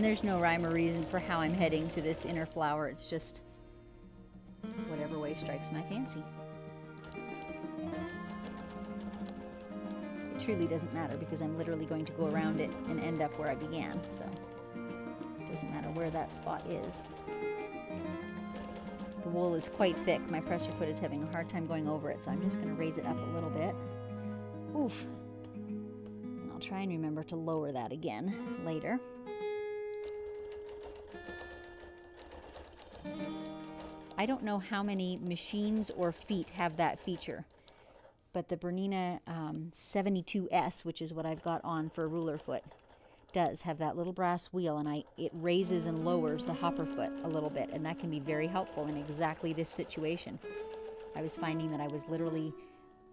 there's no rhyme or reason for how I'm heading to this inner flower. It's just whatever way strikes my fancy. It truly doesn't matter because I'm literally going to go around it and end up where I began, so it doesn't matter where that spot is. The wool is quite thick. My presser foot is having a hard time going over it, so I'm just going to raise it up a little bit. Oof. And I'll try and remember to lower that again later. I don't know how many machines or feet have that feature, but the Bernina 72S, which is what I've got on for ruler foot, does have that little brass wheel, and it raises and lowers the hopper foot a little bit, and that can be very helpful in exactly this situation. I was finding that I was literally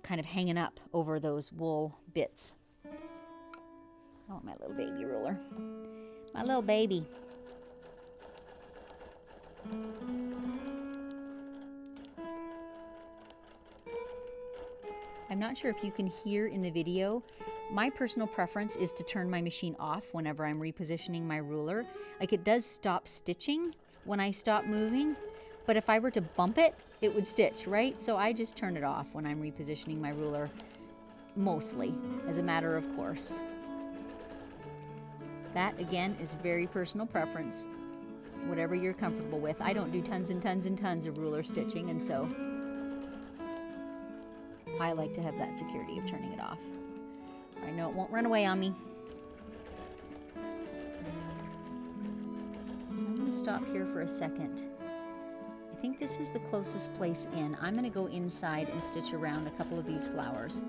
kind of hanging up over those wool bits. Oh, my little baby ruler. My little baby. I'm not sure if you can hear in the video. My personal preference is to turn my machine off whenever I'm repositioning my ruler. Like, it does stop stitching when I stop moving, but if I were to bump it, it would stitch, right? So I just turn it off when I'm repositioning my ruler, mostly, as a matter of course. That, again, is very personal preference, whatever you're comfortable with. I don't do tons and tons and tons of ruler stitching, and so I like to have that security of turning it off. I know it won't run away on me. I'm going to stop here for a second. I think this is the closest place in. I'm going to go inside and stitch around a couple of these flowers.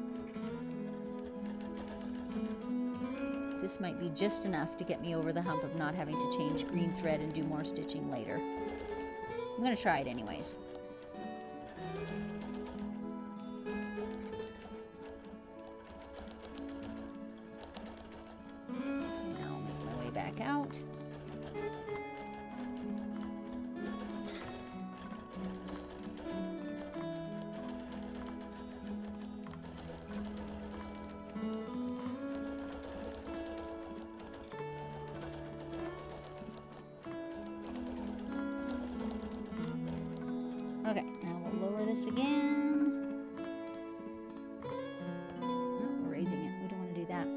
This might be just enough to get me over the hump of not having to change green thread and do more stitching later. I'm going to try it anyways. Out. Okay, now we'll lower this again. Oh, we're raising it. We don't want to do that.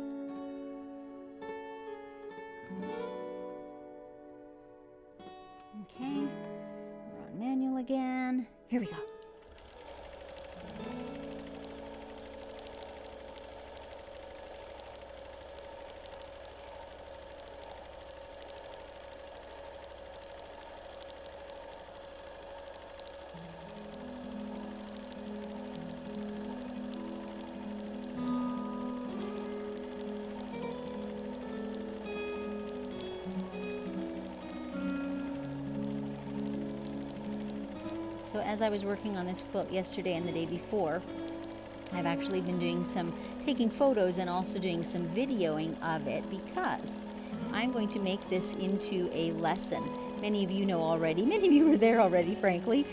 Okay, we're on manual again. Here we go. So as I was working on this quilt yesterday and the day before, I've actually been doing taking photos and also doing some videoing of it because I'm going to make this into a lesson. Many of you know already, many of you are there already, frankly.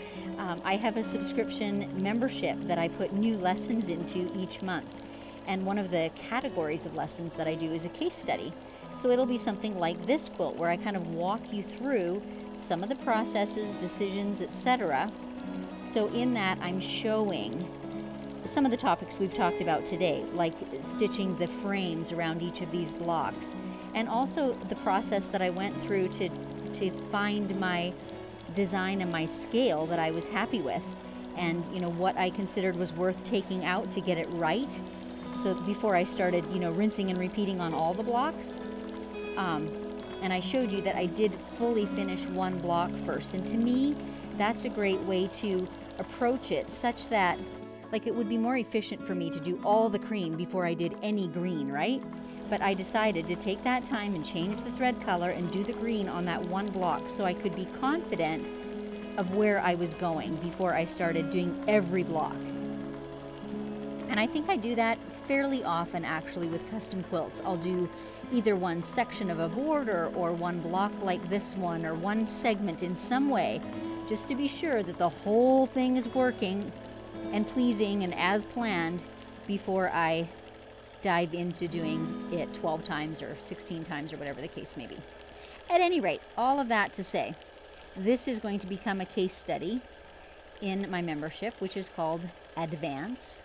I have a subscription membership that I put new lessons into each month. And one of the categories of lessons that I do is a case study. So it'll be something like this quilt where I kind of walk you through some of the processes, decisions, etc. So in that, I'm showing some of the topics we've talked about today, like stitching the frames around each of these blocks, and also the process that I went through to find my design and my scale that I was happy with, and what I considered was worth taking out to get it right. So before I started, rinsing and repeating on all the blocks. And I showed you that I did fully finish one block first. And to me, that's a great way to approach it, such that, like, it would be more efficient for me to do all the cream before I did any green, right? But I decided to take that time and change the thread color and do the green on that one block so I could be confident of where I was going before I started doing every block. And I think I do that fairly often, actually, with custom quilts. I'll do either one section of a border or one block like this one or one segment in some way, just to be sure that the whole thing is working and pleasing and as planned before I dive into doing it 12 times or 16 times or whatever the case may be. At any rate, all of that to say, this is going to become a case study in my membership, which is called Advance.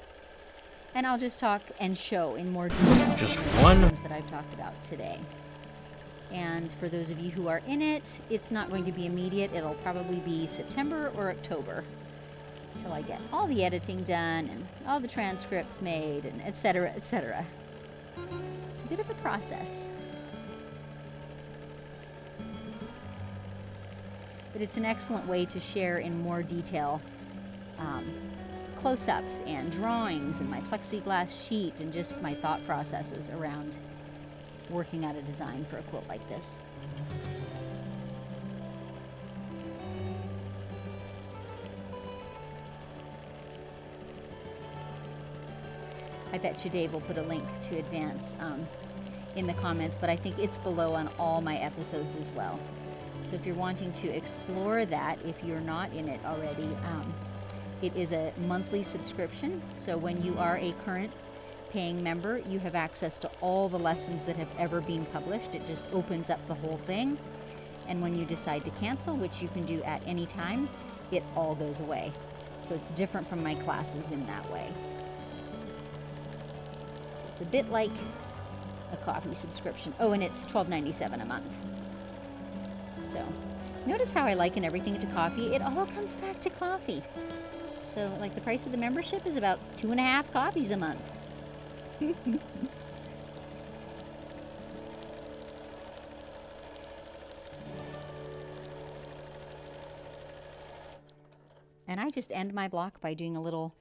And I'll just talk and show in more detail Just some of the one. things that I've talked about today. And for those of you who are in it, it's not going to be immediate. It'll probably be September or October until I get all the editing done and all the transcripts made and et cetera, et cetera. It's a bit of a process. But it's an excellent way to share in more detail close-ups and drawings and my plexiglass sheet and just my thought processes around working out a design for a quilt like this. I bet you Dave will put a link to Advance in the comments, but I think it's below on all my episodes as well. So if you're wanting to explore that, if you're not in it already, it is a monthly subscription. So when you are a current paying member, you have access to all the lessons that have ever been published. It just opens up the whole thing. And when you decide to cancel, which you can do at any time, it all goes away. So it's different from my classes in that way. So it's a bit like a coffee subscription. Oh, and it's $12.97 a month. So notice how I liken everything to coffee. It all comes back to coffee. So like the price of the membership is about 2.5 coffees a month. And I just end my block by doing a little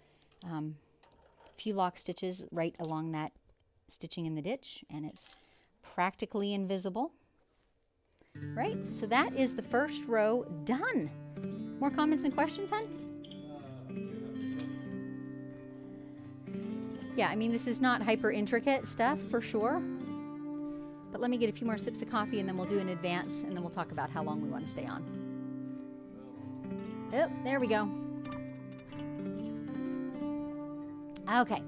few lock stitches right along that stitching in the ditch, and it's practically invisible. Right? So that is the first row done. More comments and questions, hon? Yeah, I mean, this is not hyper intricate stuff for sure. But let me get a few more sips of coffee and then we'll do an advance and then we'll talk about how long we want to stay on. Oh, there we go. Okay.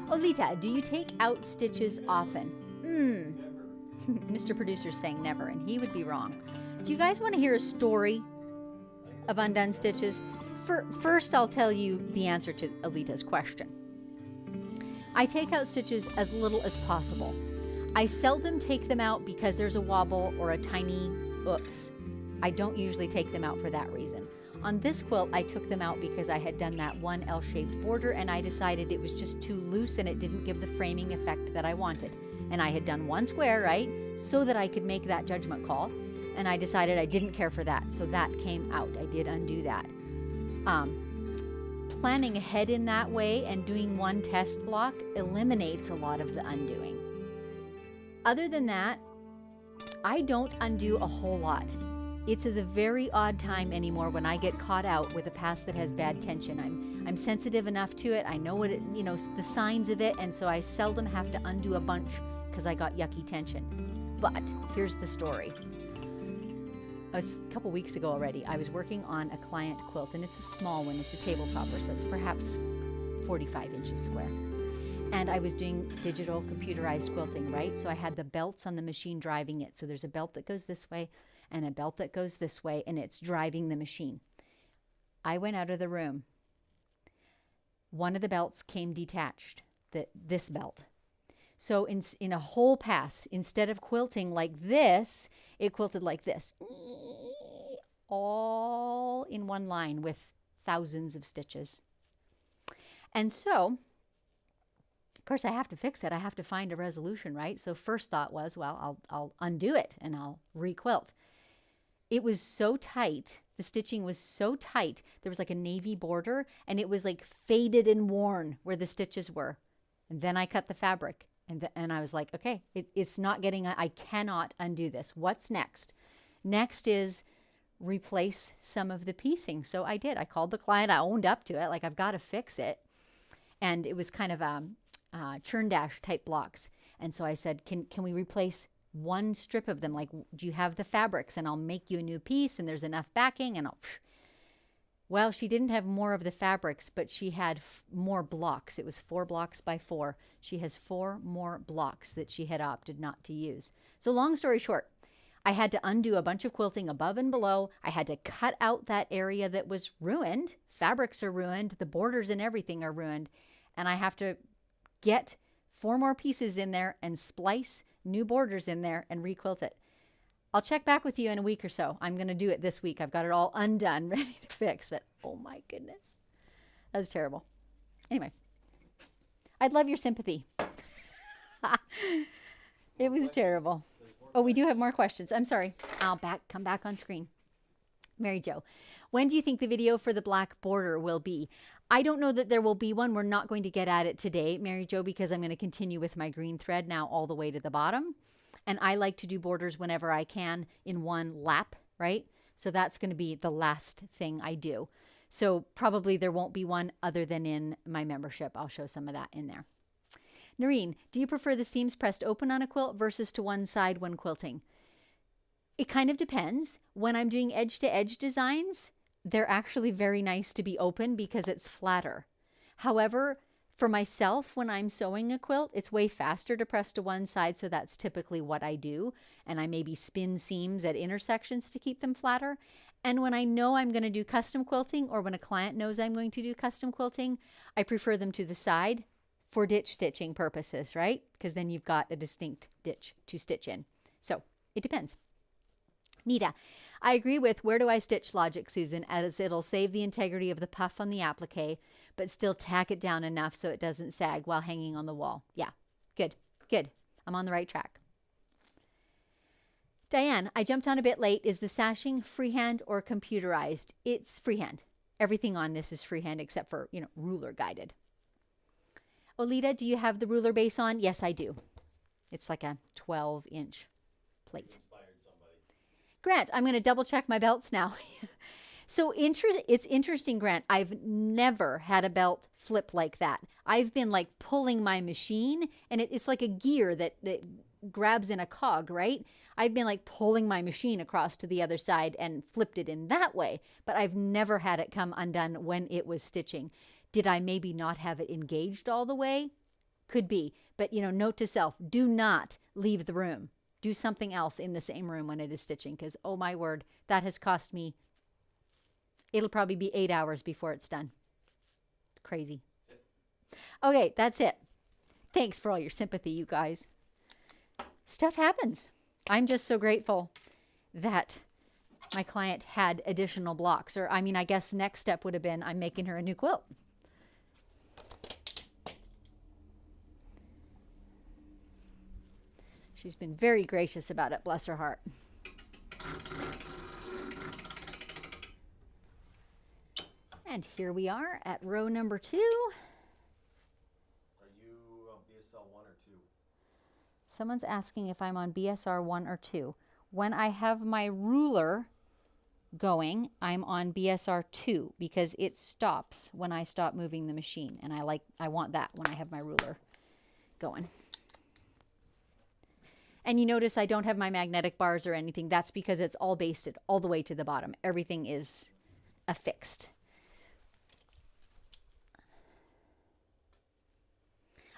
Olita, do you take out stitches often? Mr. Producer's saying never, and he would be wrong. Do you guys want to hear a story of undone stitches? First, I'll tell you the answer to Alita's question. I take out stitches as little as possible. I seldom take them out because there's a wobble or a tiny oops. I don't usually take them out for that reason. On this quilt, I took them out because I had done that one L-shaped border and I decided it was just too loose and it didn't give the framing effect that I wanted. And I had done one square, right, so that I could make that judgment call. And I decided I didn't care for that, so that came out. I did undo that. Planning ahead in that way and doing one test block eliminates a lot of the undoing. Other than that, I don't undo a whole lot. It's at the very odd time anymore when I get caught out with a pass that has bad tension. I'm sensitive enough to it. I know what it, the signs of it, and so I seldom have to undo a bunch because I got yucky tension. But here's the story. It's a couple weeks ago already. I was working on a client quilt, and it's a small one. It's a table topper, so it's perhaps 45 inches square. And I was doing digital computerized quilting, right? So I had the belts on the machine driving it. So there's a belt that goes this way and a belt that goes this way, and it's driving the machine. I went out of the room. One of the belts came detached, this belt. So in a whole pass, instead of quilting like this, it quilted like this. All in one line with thousands of stitches. And so, of course, I have to fix it. I have to find a resolution, right? So first thought was, well, I'll undo it and I'll requilt. It was so tight. The stitching was so tight. There was like a navy border and it was like faded and worn where the stitches were. And then I cut the fabric and I was like, okay, it's not getting, I cannot undo this. What's next? Next is replace some of the piecing. So I did. I called the client. I owned up to it. Like, I've got to fix it. And it was kind of churn dash type blocks. And so I said, can we replace one strip of them? Like, do you have the fabrics? And I'll make you a new piece and there's enough backing and I'll... Well, she didn't have more of the fabrics, but she had more blocks. It was 4 blocks by 4. She has 4 more blocks that she had opted not to use. So long story short, I had to undo a bunch of quilting above and below. I had to cut out that area that was ruined. Fabrics are ruined. The borders and everything are ruined. And I have to get 4 more pieces in there and splice new borders in there and requilt it. I'll check back with you in a week or so. I'm going to do it this week. I've got it all undone, ready to fix it. Oh my goodness. That was terrible. Anyway, I'd love your sympathy. It was terrible. Oh, we do have more questions. I'm sorry. I'll come back on screen. Mary Jo, when do you think the video for the black border will be? I don't know that there will be one. We're not going to get at it today, Mary Jo, because I'm going to continue with my green thread now all the way to the bottom. And I like to do borders whenever I can in one lap, right? So that's going to be the last thing I do. So probably there won't be one other than in my membership. I'll show some of that in there. Noreen, do you prefer the seams pressed open on a quilt versus to one side when quilting? It kind of depends. When I'm doing edge-to-edge designs, they're actually very nice to be open because it's flatter. However, for myself, when I'm sewing a quilt, it's way faster to press to one side, so that's typically what I do. And I maybe spin seams at intersections to keep them flatter. And when I know I'm going to do custom quilting, or when a client knows I'm going to do custom quilting, I prefer them to the side for ditch stitching purposes, right? Because then you've got a distinct ditch to stitch in. So it depends. Nita, I agree with where do I stitch logic, Susan, as it'll save the integrity of the puff on the applique, but still tack it down enough so it doesn't sag while hanging on the wall. Yeah, good, good. I'm on the right track. Diane, I jumped on a bit late. Is the sashing freehand or computerized? It's freehand. Everything on this is freehand except for, ruler guided. Olita, do you have the ruler base on? Yes, I do. It's like a 12-inch plate. Grant, I'm going to double check my belts now. So it's interesting, Grant. I've never had a belt flip like that. I've been like pulling my machine, and it's like a gear that grabs in a cog, right? I've been like pulling my machine across to the other side and flipped it in that way, but I've never had it come undone when it was stitching. Did I maybe not have it engaged all the way? Could be. But, note to self, do not leave the room. Do something else in the same room when it is stitching, because, oh my word, that has cost me, it'll probably be 8 hours before it's done. Crazy. Okay, that's it. Thanks for all your sympathy, you guys. Stuff happens. I'm just so grateful that my client had additional blocks. Or, I guess next step would have been I'm making her a new quilt. She's been very gracious about it, bless her heart. And here we are at row number 2. Are you on BSL 1 or 2? Someone's asking if I'm on BSR 1 or 2. When I have my ruler going, I'm on BSR 2 because it stops when I stop moving the machine. And I want that when I have my ruler going. And you notice I don't have my magnetic bars or anything. That's because it's all basted all the way to the bottom. Everything is affixed.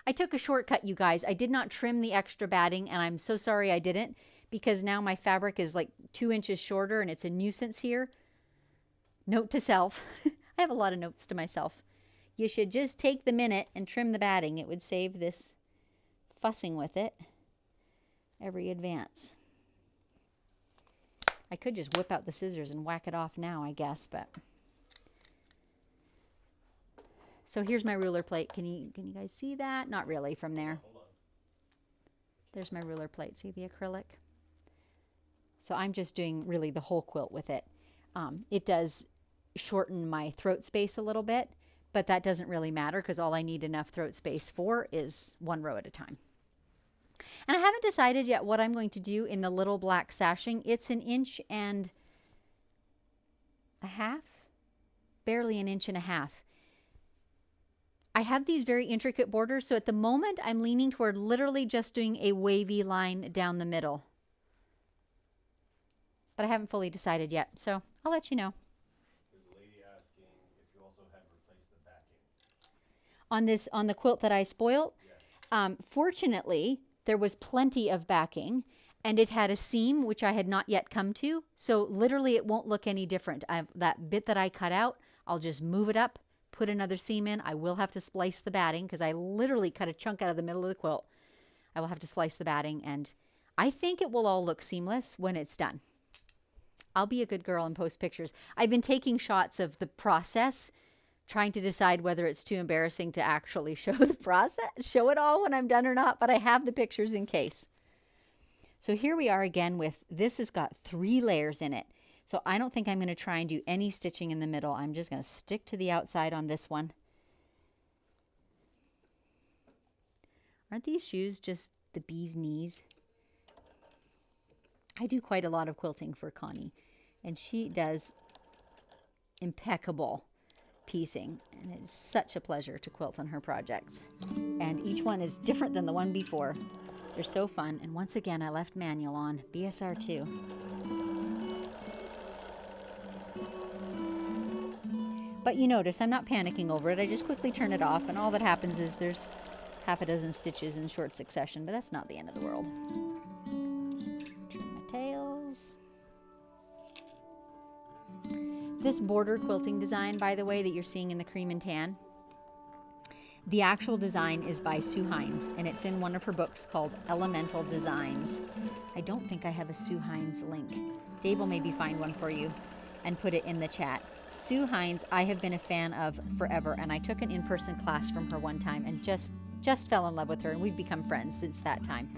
I took a shortcut, you guys. I did not trim the extra batting, and I'm so sorry I didn't, because now my fabric is like 2 inches shorter, and it's a nuisance here. Note to self. I have a lot of notes to myself. You should just take the minute and trim the batting. It would save this fussing with it every advance. I could just whip out the scissors and whack it off now, I guess, but... So here's my ruler plate. Can you guys see that? Not really from there. Hold on. There's my ruler plate. See the acrylic? So I'm just doing really the whole quilt with it. It does shorten my throat space a little bit, but that doesn't really matter because all I need enough throat space for is 1 row at a time. And I haven't decided yet what I'm going to do in the little black sashing. It's 1.5 inches, barely 1.5 inches. I have these very intricate borders, so at the moment I'm leaning toward literally just doing a wavy line down the middle. But I haven't fully decided yet, so I'll let you know. There's a lady asking if you also had replaced the backing. On the quilt that I spoiled. Yes. Fortunately, there was plenty of backing, And it had a seam, which I had not yet come to. So literally it won't look any different. That bit that I cut out, I'll just move it up, put another seam in. I will have to splice the batting because I literally cut a chunk out of the middle of the quilt. I will have to slice the batting, and I think it will all look seamless when it's done. I'll be a good girl and post pictures. I've been taking shots of the process, trying to decide whether it's too embarrassing to actually show the process, show it all when I'm done or not, but I have the pictures in case. So here we are again with, this has got 3 layers in it. So I don't think I'm going to try and do any stitching in the middle. I'm just going to stick to the outside on this one. Aren't these shoes just the bee's knees? I do quite a lot of quilting for Connie, and she does impeccable piecing, and it's such a pleasure to quilt on her projects. And each one is different than the one before. They're so fun. And once again, I left manual on, BSR 2. But you notice I'm not panicking over it. I just quickly turn it off, and all that happens is there's half a dozen stitches in short succession, but that's not the end of the world. Trim my tails. This border quilting design, by the way, that you're seeing in the cream and tan, the actual design is by Sue Hines, and it's in one of her books called Elemental Designs. I don't think I have a Sue Hines link. Dave will maybe find one for you and put it in the chat. Sue Hines, I have been a fan of forever, and I took an in-person class from her one time and just fell in love with her, and we've become friends since that time.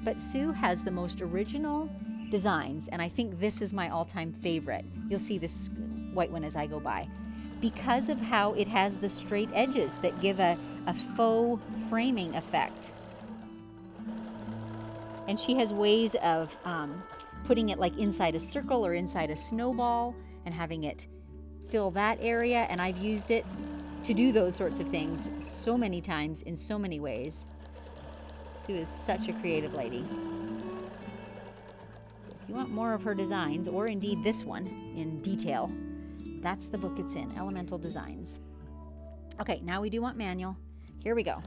But Sue has the most original designs, and I think this is my all-time favorite. You'll see this white one as I go by, because of how it has the straight edges that give a faux framing effect. And she has ways of putting it like inside a circle or inside a snowball and having it fill that area, and I've used it to do those sorts of things so many times in so many ways. Sue is such a creative lady. So if you want more of her designs, or indeed this one in detail, that's the book it's in, Elemental Designs. Okay, now we do want manual. Here we go.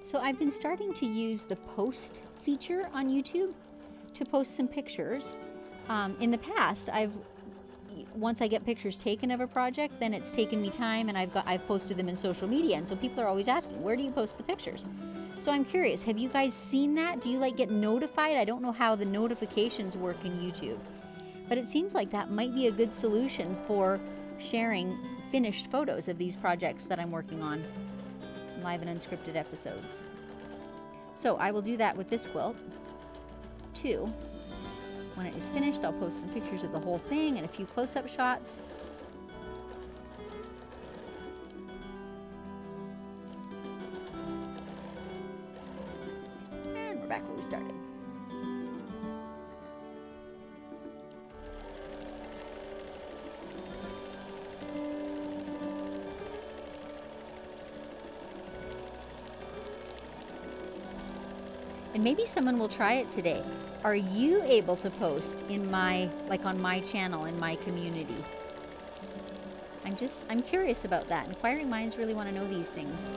So I've been starting to use the post feature on YouTube to post some pictures. In the past, once I get pictures taken of a project, then it's taken me time, and I've posted them in social media, and so people are always asking, where do you post the pictures? So I'm curious, have you guys seen that? Do you get notified? I don't know how the notifications work in YouTube, but it seems like that might be a good solution for sharing finished photos of these projects that I'm working on. Live and unscripted episodes. So I will do that with this quilt too. When it is finished, I'll post some pictures of the whole thing and a few close-up shots. And we're back where we started. And maybe someone will try it today. Are you able to post in on my channel, in my community? I'm curious about that. Inquiring minds really want to know these things.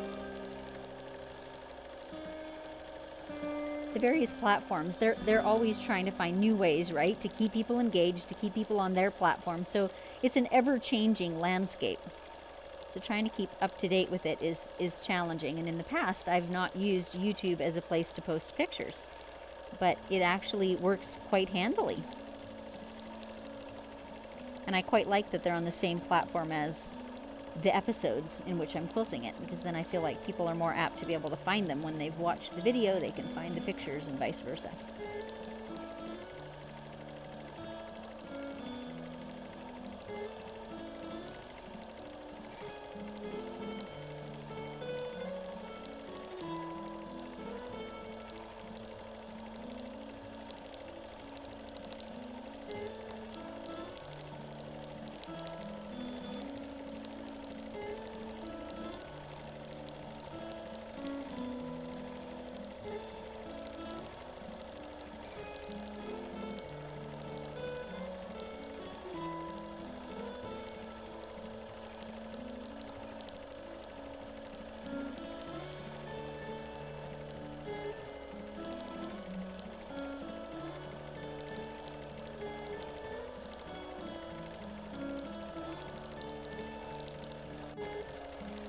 The various platforms, they're always trying to find new ways, right, to keep people engaged, to keep people on their platform. So it's an ever-changing landscape. So trying to keep up to date with it is challenging. And in the past, I've not used YouTube as a place to post pictures, but it actually works quite handily. And I quite like that they're on the same platform as the episodes in which I'm quilting it, because then I feel like people are more apt to be able to find them. When they've watched the video, they can find the pictures and vice versa.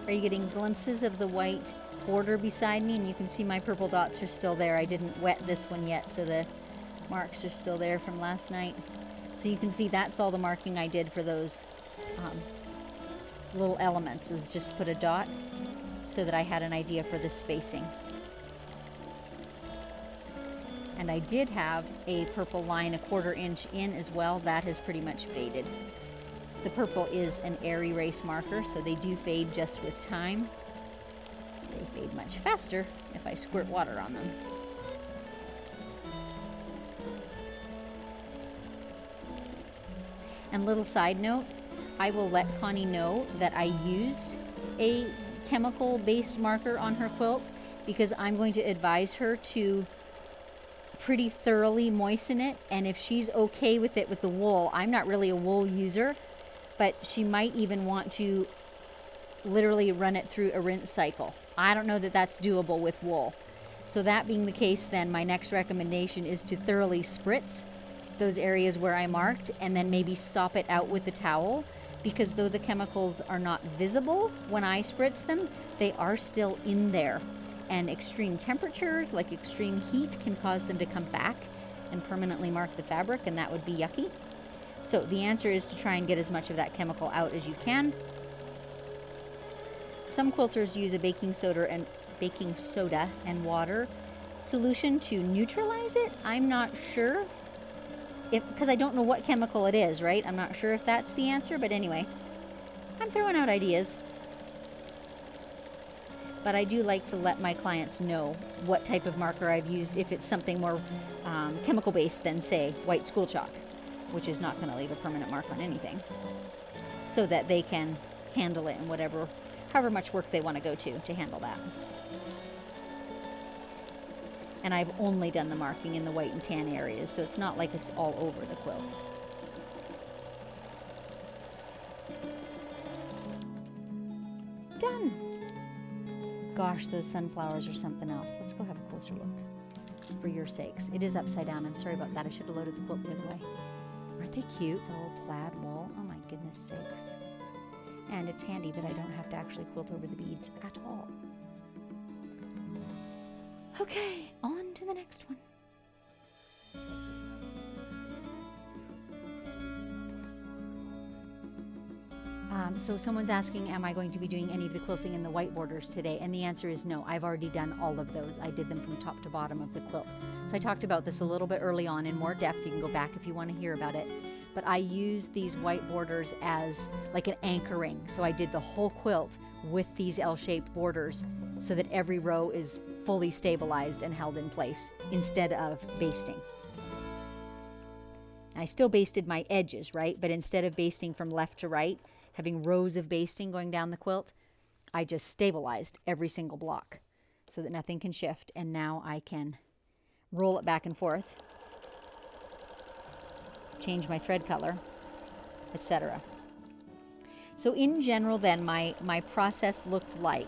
Are you getting glimpses of the white border beside me? And you can see my purple dots are still there. I didn't wet this one yet, so the marks are still there from last night. So you can see that's all the marking I did for those little elements, is just put a dot so that I had an idea for the spacing. And I did have a purple line 1/4 inch in as well. That has pretty much faded. The purple is an air erase marker, so they do fade just with time. They fade much faster if I squirt water on them. And little side note, I will let Connie know that I used a chemical-based marker on her quilt, because I'm going to advise her to pretty thoroughly moisten it. And if she's okay with it with the wool, I'm not really a wool user, but she might even want to literally run it through a rinse cycle. I don't know that that's doable with wool. So that being the case, then my next recommendation is to thoroughly spritz those areas where I marked, and then maybe sop it out with the towel, because though the chemicals are not visible when I spritz them, they are still in there. And extreme temperatures, like extreme heat, can cause them to come back and permanently mark the fabric, and that would be yucky. So the answer is to try and get as much of that chemical out as you can. Some quilters use a baking soda and water solution to neutralize it. I'm not sure, because I don't know what chemical it is, right? I'm not sure if that's the answer, but anyway, I'm throwing out ideas. But I do like to let my clients know what type of marker I've used, if it's something more chemical-based than, say, white school chalk, which is not going to leave a permanent mark on anything, so that they can handle it in however much work they want to go to handle that. And I've only done the marking in the white and tan areas, so it's not like it's all over the quilt. Done. Gosh, those sunflowers are something else. Let's go have a closer look, for your sakes. It is upside down. I'm sorry about that. I should have loaded the quilt the other way. Aren't they cute? The little plaid wool. Oh my goodness sakes. And it's handy that I don't have to actually quilt over the beads at all. Okay, on to the next one. So someone's asking, am I going to be doing any of the quilting in the white borders today? And the answer is no. I've already done all of those. I did them from top to bottom of the quilt. So I talked about this a little bit early on in more depth. You can go back if you want to hear about it. But I used these white borders as like an anchoring. So I did the whole quilt with these L-shaped borders so that every row is fully stabilized and held in place instead of basting. I still basted my edges, right? But instead of basting from left to right, having rows of basting going down the quilt, I just stabilized every single block so that nothing can shift. And now I can roll it back and forth, change my thread color, etc. So in general then, my process looked like,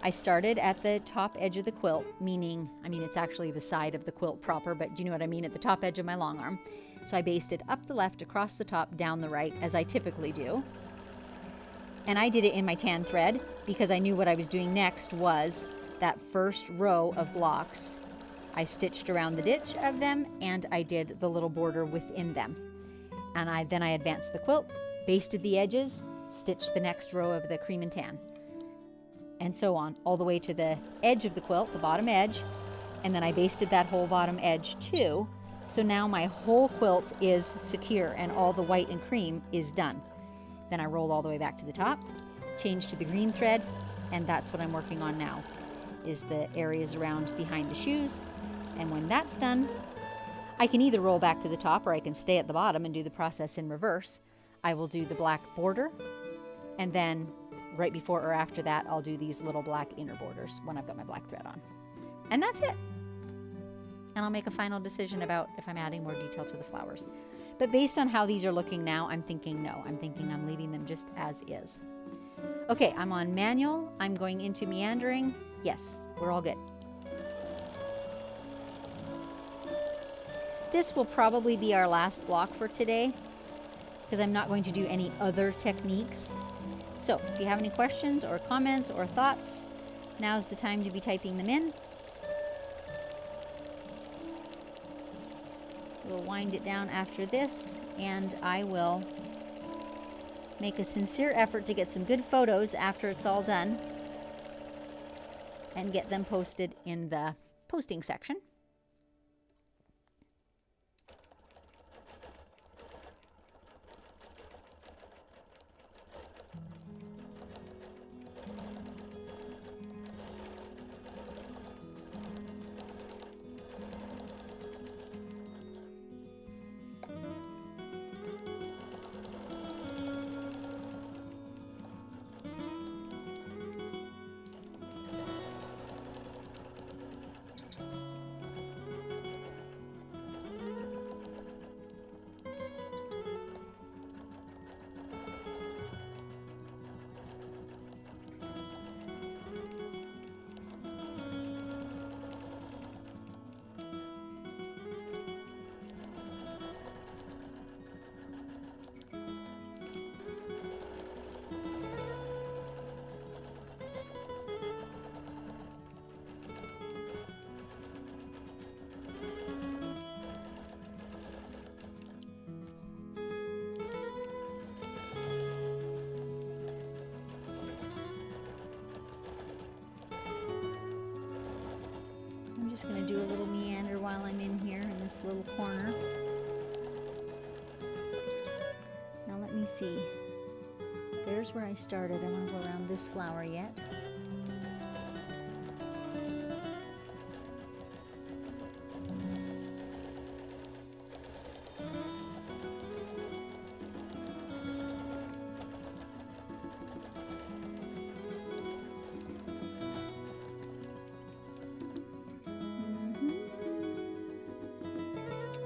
I started at the top edge of the quilt, meaning, it's actually the side of the quilt proper, but do you know what I mean? At the top edge of my long arm. So I basted up the left, across the top, down the right, as I typically do. And I did it in my tan thread because I knew what I was doing next was that first row of blocks. I stitched around the ditch of them and I did the little border within them. And then I advanced the quilt, basted the edges, stitched the next row of the cream and tan, and so on, all the way to the edge of the quilt, the bottom edge, and then I basted that whole bottom edge too. So now my whole quilt is secure and all the white and cream is done. Then I rolled all the way back to the top, changed to the green thread, and that's what I'm working on now, is the areas around behind the shoes. And when that's done, I can either roll back to the top or I can stay at the bottom and do the process in reverse. I will do the black border, and then right before or after that, I'll do these little black inner borders when I've got my black thread on. And that's it. And I'll make a final decision about if I'm adding more detail to the flowers. But based on how these are looking now, I'm thinking no. I'm thinking I'm leaving them just as is. Okay, I'm on manual. I'm going into meandering. Yes, we're all good. This will probably be our last block for today because I'm not going to do any other techniques. So if you have any questions or comments or thoughts, now's the time to be typing them in. We'll wind it down after this, and I will make a sincere effort to get some good photos after it's all done and get them posted in the posting section. I'm just going to do a little meander while I'm in here in this little corner. Now let me see. There's where I started. I want to go around this flower yet.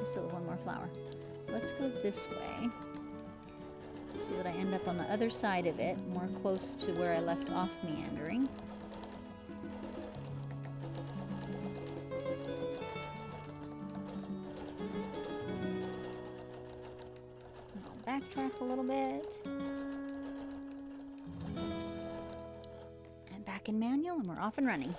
Still have one more flower. Let's go this way so that I end up on the other side of it, more close to where I left off meandering. I'll backtrack a little bit. And back in manual, and we're off and running.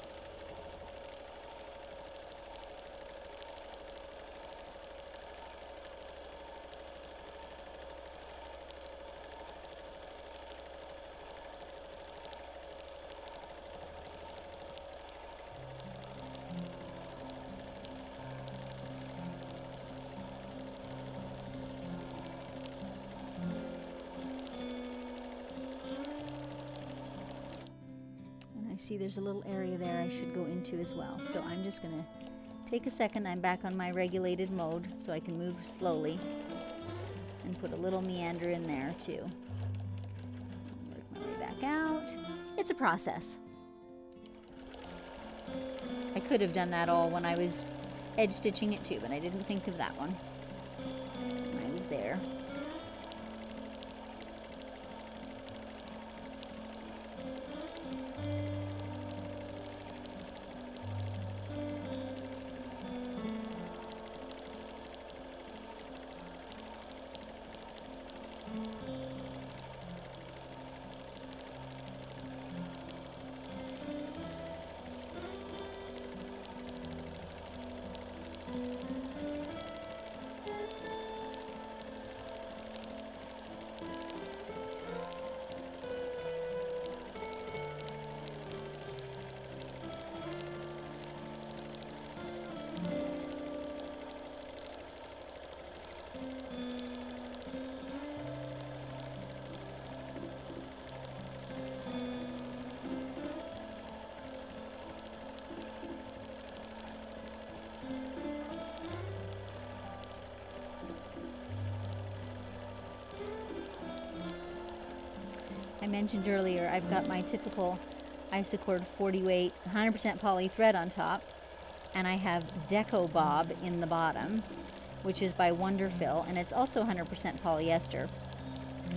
See, there's a little area there I should go into as well. So I'm just going to take a second. I'm back on my regulated mode so I can move slowly and put a little meander in there too. Work my way back out. It's a process. I could have done that all when I was edge stitching it too, but I didn't think of that one when I was there. mentioned earlier, I've got my typical Isacord 40 weight, 100% poly thread on top, and I have Deco Bob in the bottom, which is by Wonderfill, and it's also 100% polyester,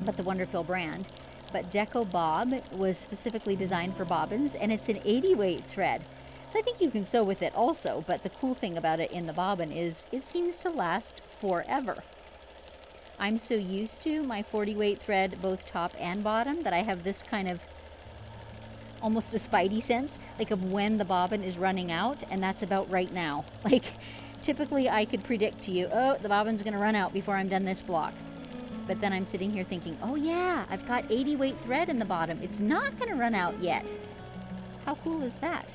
but the Wonderfill brand. But Deco Bob was specifically designed for bobbins, and it's an 80 weight thread. So I think you can sew with it also, but the cool thing about it in the bobbin is it seems to last forever. I'm so used to my 40 weight thread, both top and bottom, that I have this kind of almost a spidey sense, like of when the bobbin is running out, and that's about right now. Like, typically I could predict to you, oh, the bobbin's gonna run out before I'm done this block. But then I'm sitting here thinking, oh yeah, I've got 80 weight thread in the bottom. It's not gonna run out yet. How cool is that?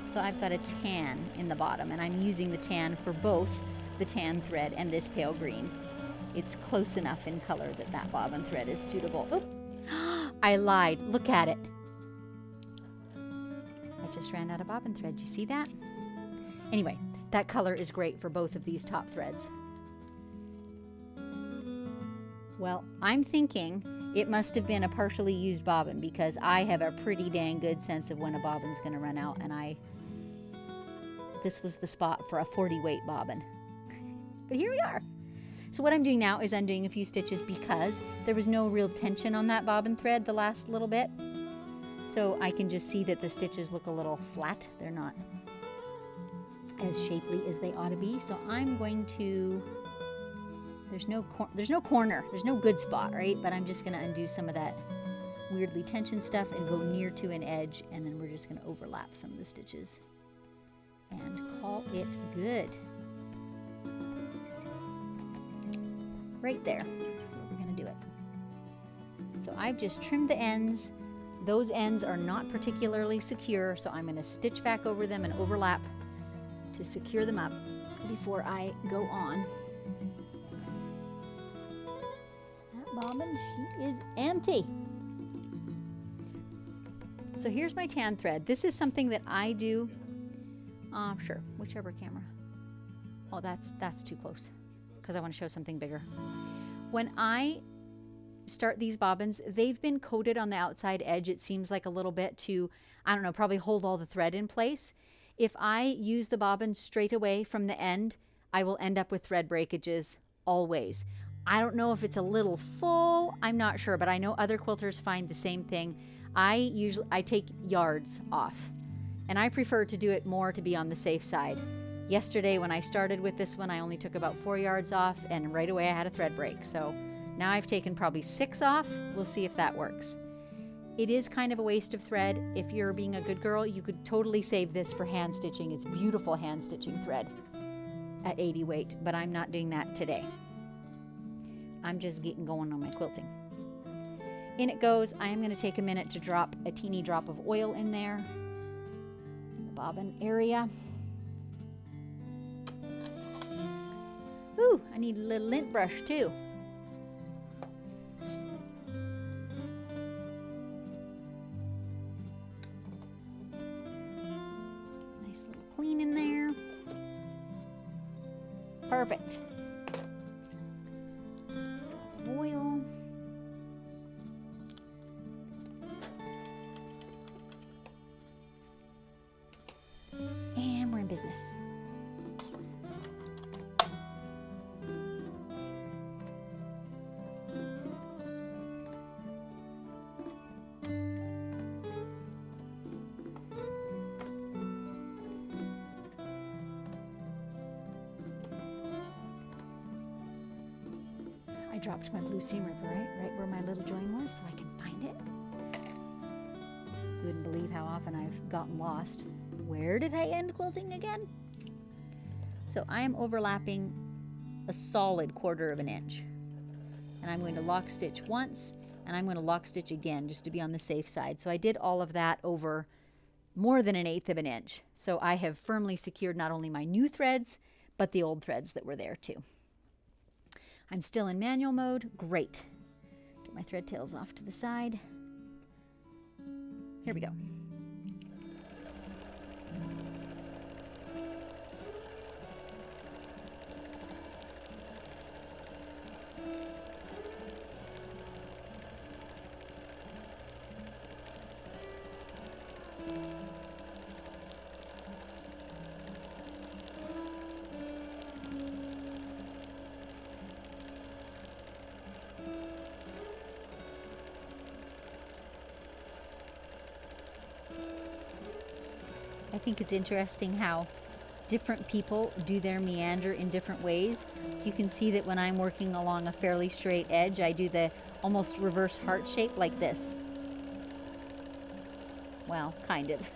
So I've got a tan in the bottom, and I'm using the tan for both the tan thread and this pale green. It's close enough in color that that bobbin thread is suitable. Oh, I lied. Look at it. I just ran out of bobbin thread. You see that? Anyway, that color is great for both of these top threads. Well, I'm thinking it must have been a partially used bobbin, because I have a pretty dang good sense of when a bobbin's going to run out, and this was the spot for a 40 weight bobbin. But here we are. So what I'm doing now is undoing a few stitches because there was no real tension on that bobbin thread the last little bit. So I can just see that the stitches look a little flat. They're not as shapely as they ought to be. So I'm going to, there's no corner, there's no good spot, right? But I'm just going to undo some of that weirdly tensioned stuff and go near to an edge, and then we're just going to overlap some of the stitches and call it good. Right there. That's where we're going to do it. So I've just trimmed the ends. Those ends are not particularly secure, so I'm going to stitch back over them and overlap to secure them up before I go on. That bobbin, she is empty. So here's my tan thread. This is something that I do. Sure, whichever camera. Oh, that's too close because I want to show something bigger. When I start these bobbins, they've been coated on the outside edge, it seems like a little bit to, I don't know, probably hold all the thread in place. If I use the bobbin straight away from the end, I will end up with thread breakages always. I don't know if it's a little full, I'm not sure, but I know other quilters find the same thing. I take yards off, and I prefer to do it more to be on the safe side. Yesterday when I started with this one, I only took about 4 yards off, and right away I had a thread break. So now I've taken probably 6 off. We'll see if that works. It is kind of a waste of thread. If you're being a good girl, you could totally save this for hand stitching. It's beautiful hand stitching thread at 80 weight, but I'm not doing that today. I'm just getting going on my quilting. In it goes. I am going to take a minute to drop a teeny drop of oil in there, in the bobbin area. Ooh, I need a little lint brush too. Nice little clean in there. Perfect. Oil. And we're in business. I dropped my blue seam ripper right where my little join was, so I can find it. You wouldn't believe how often I've gotten lost. Where did I end quilting again? So I am overlapping a solid 1/4 of an inch. And I'm going to lock stitch once, and I'm going to lock stitch again just to be on the safe side. So I did all of that over more than 1/8 of an inch. So I have firmly secured not only my new threads, but the old threads that were there too. I'm still in manual mode. Great. Get my thread tails off to the side. Here we go. I think it's interesting how different people do their meander in different ways. You can see that when I'm working along a fairly straight edge, I do the almost reverse heart shape like this. Well, kind of.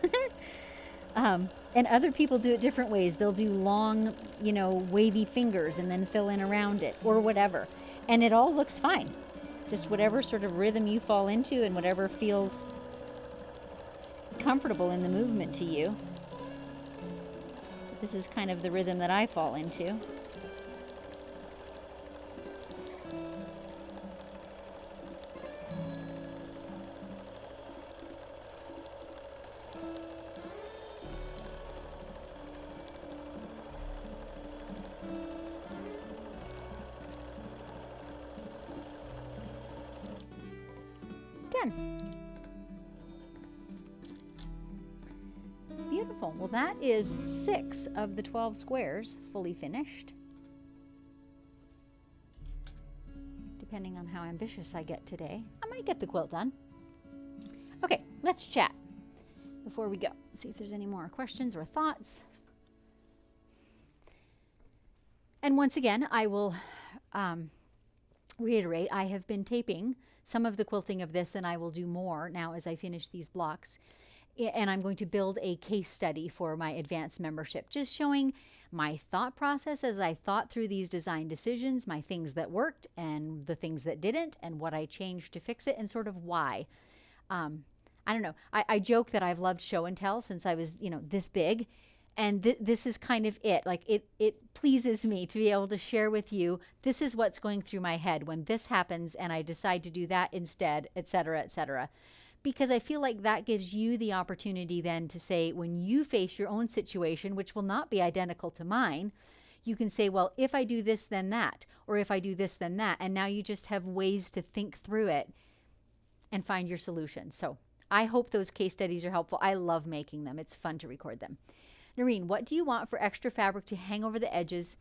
And other people do it different ways. They'll do long, wavy fingers and then fill in around it or whatever. And it all looks fine. Just whatever sort of rhythm you fall into and whatever feels comfortable in the movement to you. This is kind of the rhythm that I fall into. Done. Beautiful. Well, that is 6 of the 12 squares fully finished. Depending on how ambitious I get today, I might get the quilt done. Okay, let's chat before we go. See if there's any more questions or thoughts. And once again, I will reiterate, I have been taping some of the quilting of this, and I will do more now as I finish these blocks. And I'm going to build a case study for my advanced membership, just showing my thought process as I thought through these design decisions, my things that worked and the things that didn't, and what I changed to fix it, and sort of why. I don't know. I joke that I've loved show and tell since I was, this big. And this is kind of it. Like it pleases me to be able to share with you, this is what's going through my head when this happens and I decide to do that instead, et cetera, et cetera. Because I feel like that gives you the opportunity then to say, when you face your own situation, which will not be identical to mine, you can say, well, if I do this, then that, or if I do this, then that. And now you just have ways to think through it and find your solution. So I hope those case studies are helpful. I love making them. It's fun to record them. Noreen, what do you want for extra fabric to hang over the edges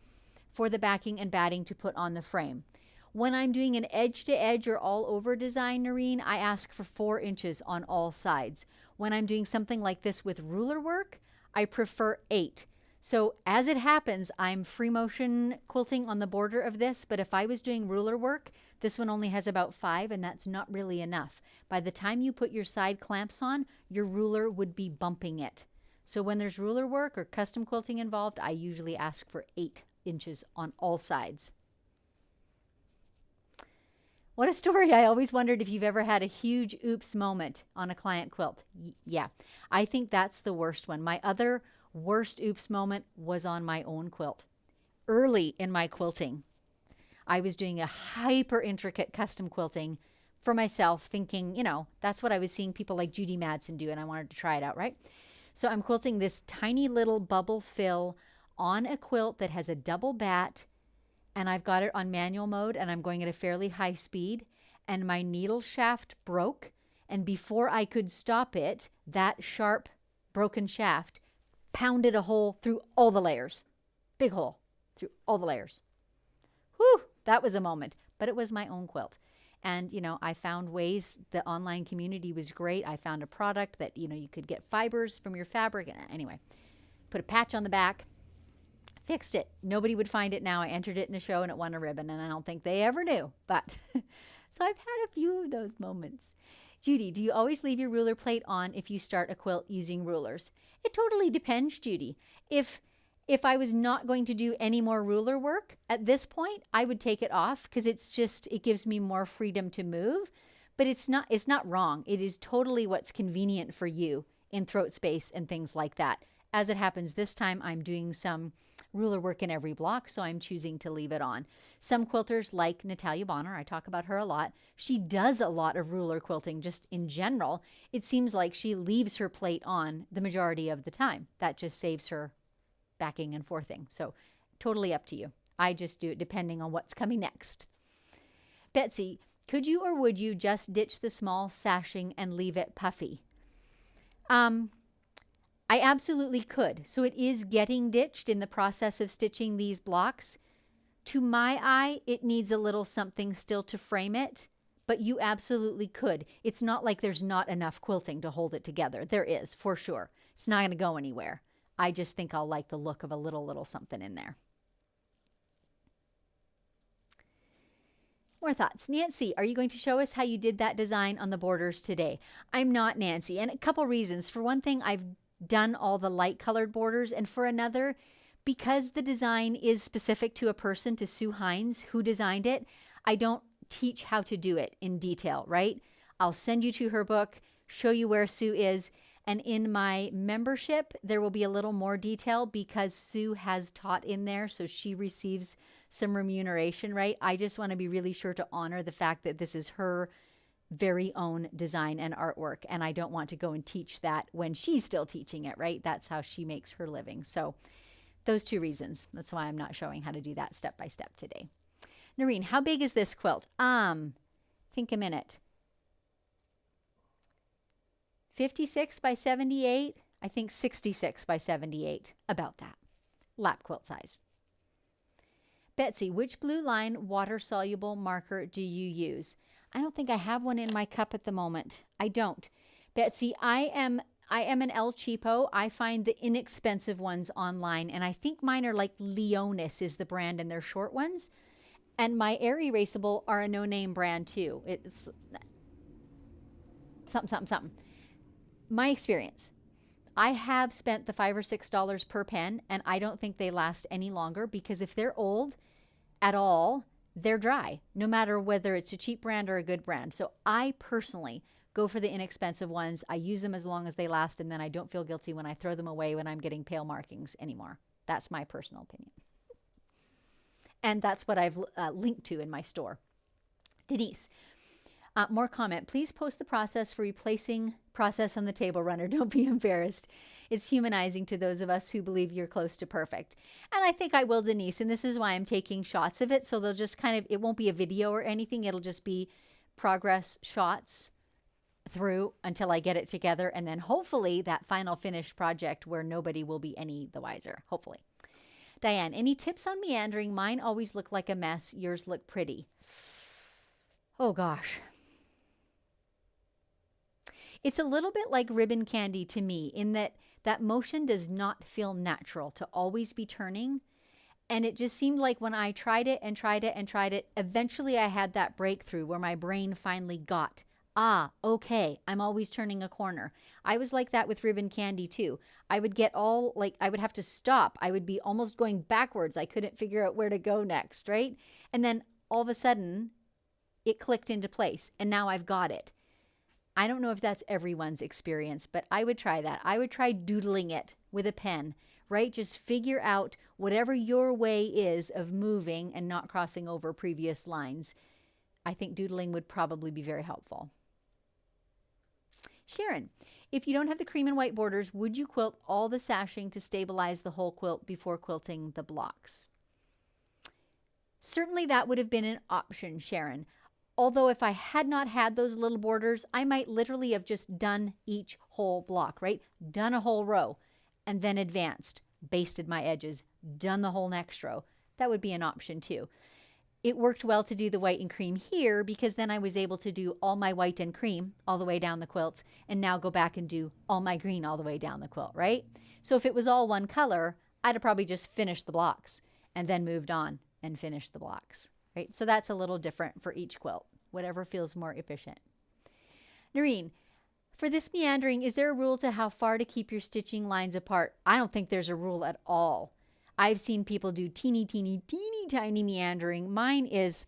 for the backing and batting to put on the frame? When I'm doing an edge-to-edge or all-over design, Noreen, I ask for 4 inches on all sides. When I'm doing something like this with ruler work, I prefer 8. So as it happens, I'm free motion quilting on the border of this, but if I was doing ruler work, this one only has about 5, and that's not really enough. By the time you put your side clamps on, your ruler would be bumping it. So when there's ruler work or custom quilting involved, I usually ask for 8 inches on all sides. What a story. I always wondered if you've ever had a huge oops moment on a client quilt. Yeah, I think that's the worst one. My other worst oops moment was on my own quilt. Early in my quilting, I was doing a hyper intricate custom quilting for myself, thinking, that's what I was seeing people like Judy Madsen do, and I wanted to try it out, right? So I'm quilting this tiny little bubble fill on a quilt that has a double bat, and I've got it on manual mode, and I'm going at a fairly high speed, and my needle shaft broke, and before I could stop it, that sharp broken shaft pounded a hole through all the layers. Big hole through all the layers. Whew, that was a moment, but it was my own quilt. And, I found ways. The online community was great. I found a product that, you could get fibers from your fabric. Anyway, put a patch on the back, fixed it. Nobody would find it now. I entered it in a show and it won a ribbon, and I don't think they ever knew. But so I've had a few of those moments. Judy, do you always leave your ruler plate on if you start a quilt using rulers? It totally depends, Judy. If I was not going to do any more ruler work at this point, I would take it off because it gives me more freedom to move. But it's not wrong. It is totally what's convenient for you in throat space and things like that. As it happens this time, I'm doing some ruler work in every block, so I'm choosing to leave it on. Some quilters like Natalia Bonner, I talk about her a lot. She does a lot of ruler quilting just in general. It seems like she leaves her plate on the majority of the time. That just saves her backing and forthing. So totally up to you. I just do it depending on what's coming next. Betsy, could you or would you just ditch the small sashing and leave it puffy? I absolutely could. So it is getting ditched in the process of stitching these blocks. To my eye, it needs a little something still to frame it, but you absolutely could. It's not like there's not enough quilting to hold it together. There is, for sure. It's not going to go anywhere. I just think I'll like the look of a little something in there. More thoughts. Nancy, are you going to show us how you did that design on the borders today? I'm not, Nancy, and a couple reasons. For one thing, I've done all the light colored borders, and for another, because the design is specific to a person, to Sue Hines, who designed it, I don't teach how to do it in detail, right? I'll send you to her book, show you where Sue is, and in my membership, there will be a little more detail because Sue has taught in there, so she receives some remuneration, right? I just want to be really sure to honor the fact that this is her very own design and artwork, and I don't want to go and teach that when she's still teaching it, right? That's how she makes her living. So those two reasons. That's why I'm not showing how to do that step by step today. Noreen, how big is this quilt? Think a minute. 56 by 78, I think 66 by 78, about that. Lap quilt size. Betsy, which blue line water-soluble marker do you use? I don't think I have one in my cup at the moment. I don't. Betsy, I am an El Cheapo. I find the inexpensive ones online, and I think mine are like Leonis is the brand, and they're short ones. And my Air Erasable are a no-name brand too. It's something. My experience, I have spent the $5 or $6 per pen, and I don't think they last any longer because if they're old at all, they're dry, no matter whether it's a cheap brand or a good brand. So I personally go for the inexpensive ones. I use them as long as they last, and then I don't feel guilty when I throw them away when I'm getting pale markings anymore. That's my personal opinion. And that's what I've linked to in my store. Denise, more comment. Please post the process for replacing process on the table runner. Don't be embarrassed. It's humanizing to those of us who believe you're close to perfect. And I think I will, Denise. And this is why I'm taking shots of it. So they'll just kind of, it won't be a video or anything. It'll just be progress shots through until I get it together. And then hopefully that final finished project where nobody will be any the wiser. Hopefully. Diane, any tips on meandering? Mine always look like a mess. Yours look pretty. Oh gosh. It's a little bit like ribbon candy to me in that that motion does not feel natural to always be turning. And it just seemed like when I tried it and tried it and tried it, eventually I had that breakthrough where my brain finally got, okay, I'm always turning a corner. I was like that with ribbon candy too. I would get all like, I would have to stop. I would be almost going backwards. I couldn't figure out where to go next, right? And then all of a sudden it clicked into place and now I've got it. I don't know if that's everyone's experience, but I would try that. I would try doodling it with a pen, right? Just figure out whatever your way is of moving and not crossing over previous lines. I think doodling would probably be very helpful. Sharon, if you don't have the cream and white borders, would you quilt all the sashing to stabilize the whole quilt before quilting the blocks? Certainly that would have been an option, Sharon. Although if I had not had those little borders, I might literally have just done each whole block, right? Done a whole row and then advanced, basted my edges, done the whole next row. That would be an option too. It worked well to do the white and cream here because then I was able to do all my white and cream all the way down the quilt and now go back and do all my green all the way down the quilt, right? So if it was all one color, I'd have probably just finished the blocks and then moved on and finished the blocks. Right? So that's a little different for each quilt, whatever feels more efficient. Noreen, for this meandering, is there a rule to how far to keep your stitching lines apart? I don't think there's a rule at all. I've seen people do teeny tiny meandering. Mine is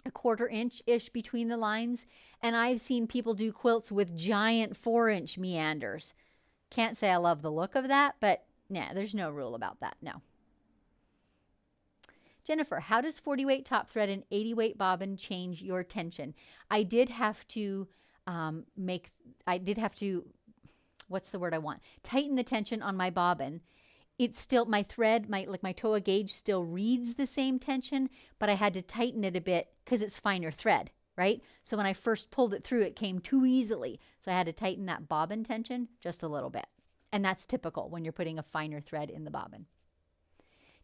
a 1/4 inch-ish between the lines, and I've seen people do quilts with giant 4-inch meanders. Can't say I love the look of that, but nah, there's no rule about that, no. Jennifer, how does 40 weight top thread and 80 weight bobbin change your tension? I did have to what's the word I want? Tighten the tension on my bobbin. It's still, my thread, my toa gauge still reads the same tension, but I had to tighten it a bit because it's finer thread, right? So when I first pulled it through, it came too easily. So I had to tighten that bobbin tension just a little bit. And that's typical when you're putting a finer thread in the bobbin.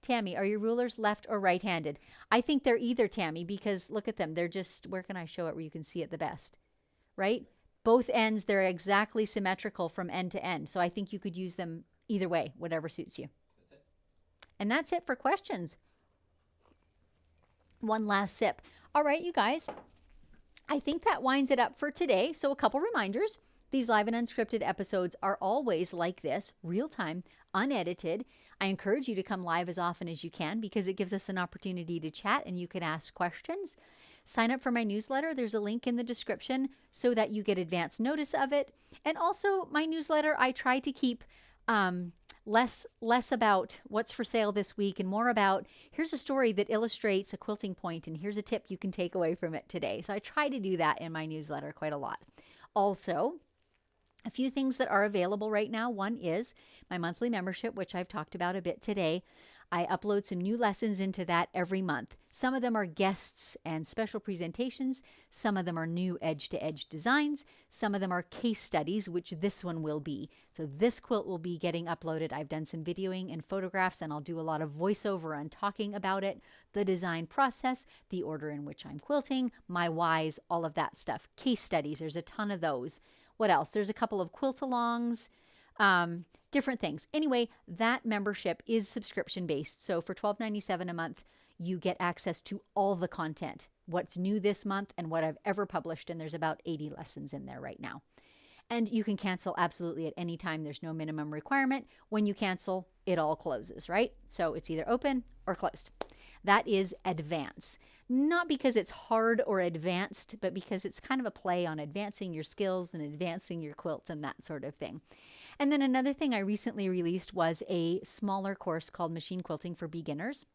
Tammy, are your rulers left or right-handed? I think they're either, Tammy, because look at them. They're just, where can I show it where you can see it the best? Right? Both ends, they're exactly symmetrical from end to end. So I think you could use them either way, whatever suits you. That's it. And that's it for questions. One last sip. All right, you guys, I think that winds it up for today. So a couple reminders. These live and unscripted episodes are always like this, real time, unedited. I encourage you to come live as often as you can because it gives us an opportunity to chat and you can ask questions. Sign up for my newsletter. There's a link in the description so that you get advance notice of it. And also my newsletter, I try to keep less about what's for sale this week and more about here's a story that illustrates a quilting point and here's a tip you can take away from it today. So I try to do that in my newsletter quite a lot. Also, a few things that are available right now. One is my monthly membership, which I've talked about a bit today. I upload some new lessons into that every month. Some of them are guests and special presentations. Some of them are new edge-to-edge designs. Some of them are case studies, which this one will be. So this quilt will be getting uploaded. I've done some videoing and photographs, and I'll do a lot of voiceover and talking about it, the design process, the order in which I'm quilting, my whys, all of that stuff. Case studies, there's a ton of those. What else? There's a couple of quilt-alongs. Different things. Anyway, that membership is subscription based. So for $12.97 a month, you get access to all the content, what's new this month and what I've ever published. And there's about 80 lessons in there right now. And you can cancel absolutely at any time. There's no minimum requirement. When you cancel, it all closes, right? So it's either open or closed. That is advance. Not because it's hard or advanced, but because it's kind of a play on advancing your skills and advancing your quilts and that sort of thing. And then another thing I recently released was a smaller course called Machine Quilting for Beginners.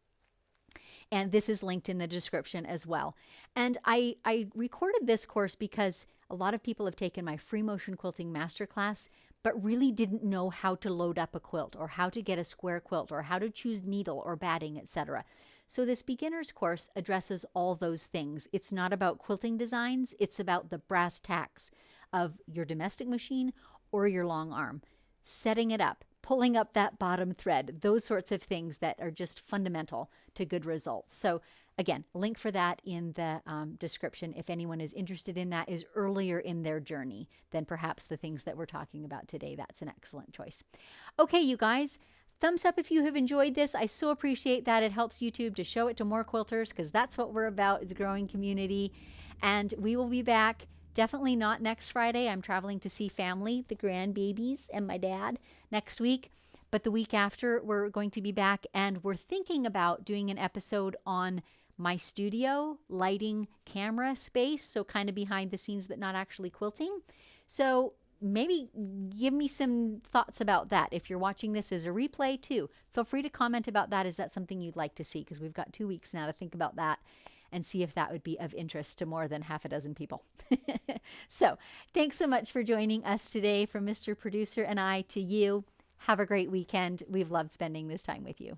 And this is linked in the description as well. And I recorded this course because a lot of people have taken my free motion quilting masterclass, but really didn't know how to load up a quilt or how to get a square quilt or how to choose needle or batting, etc. So this beginner's course addresses all those things. It's not about quilting designs. It's about the brass tacks of your domestic machine or your long arm, setting it up, pulling up that bottom thread, those sorts of things that are just fundamental to good results. So again, link for that in the description. If anyone is interested in that, is earlier in their journey than perhaps the things that we're talking about today. That's an excellent choice. Okay, you guys, thumbs up if you have enjoyed this. I so appreciate that. It helps YouTube to show it to more quilters because that's what we're about, is a growing community. And we will be back. Definitely not next Friday. I'm traveling to see family, the grandbabies, and my dad next week. But the week after, we're going to be back, and we're thinking about doing an episode on my studio, lighting, camera space, so kind of behind the scenes, but not actually quilting. So maybe give me some thoughts about that. If you're watching this as a replay too, feel free to comment about that. Is that something you'd like to see? Because we've got 2 weeks now to think about that and see if that would be of interest to more than half a dozen people. So thanks so much for joining us today. From Mr. Producer and I to you, have a great weekend. We've loved spending this time with you.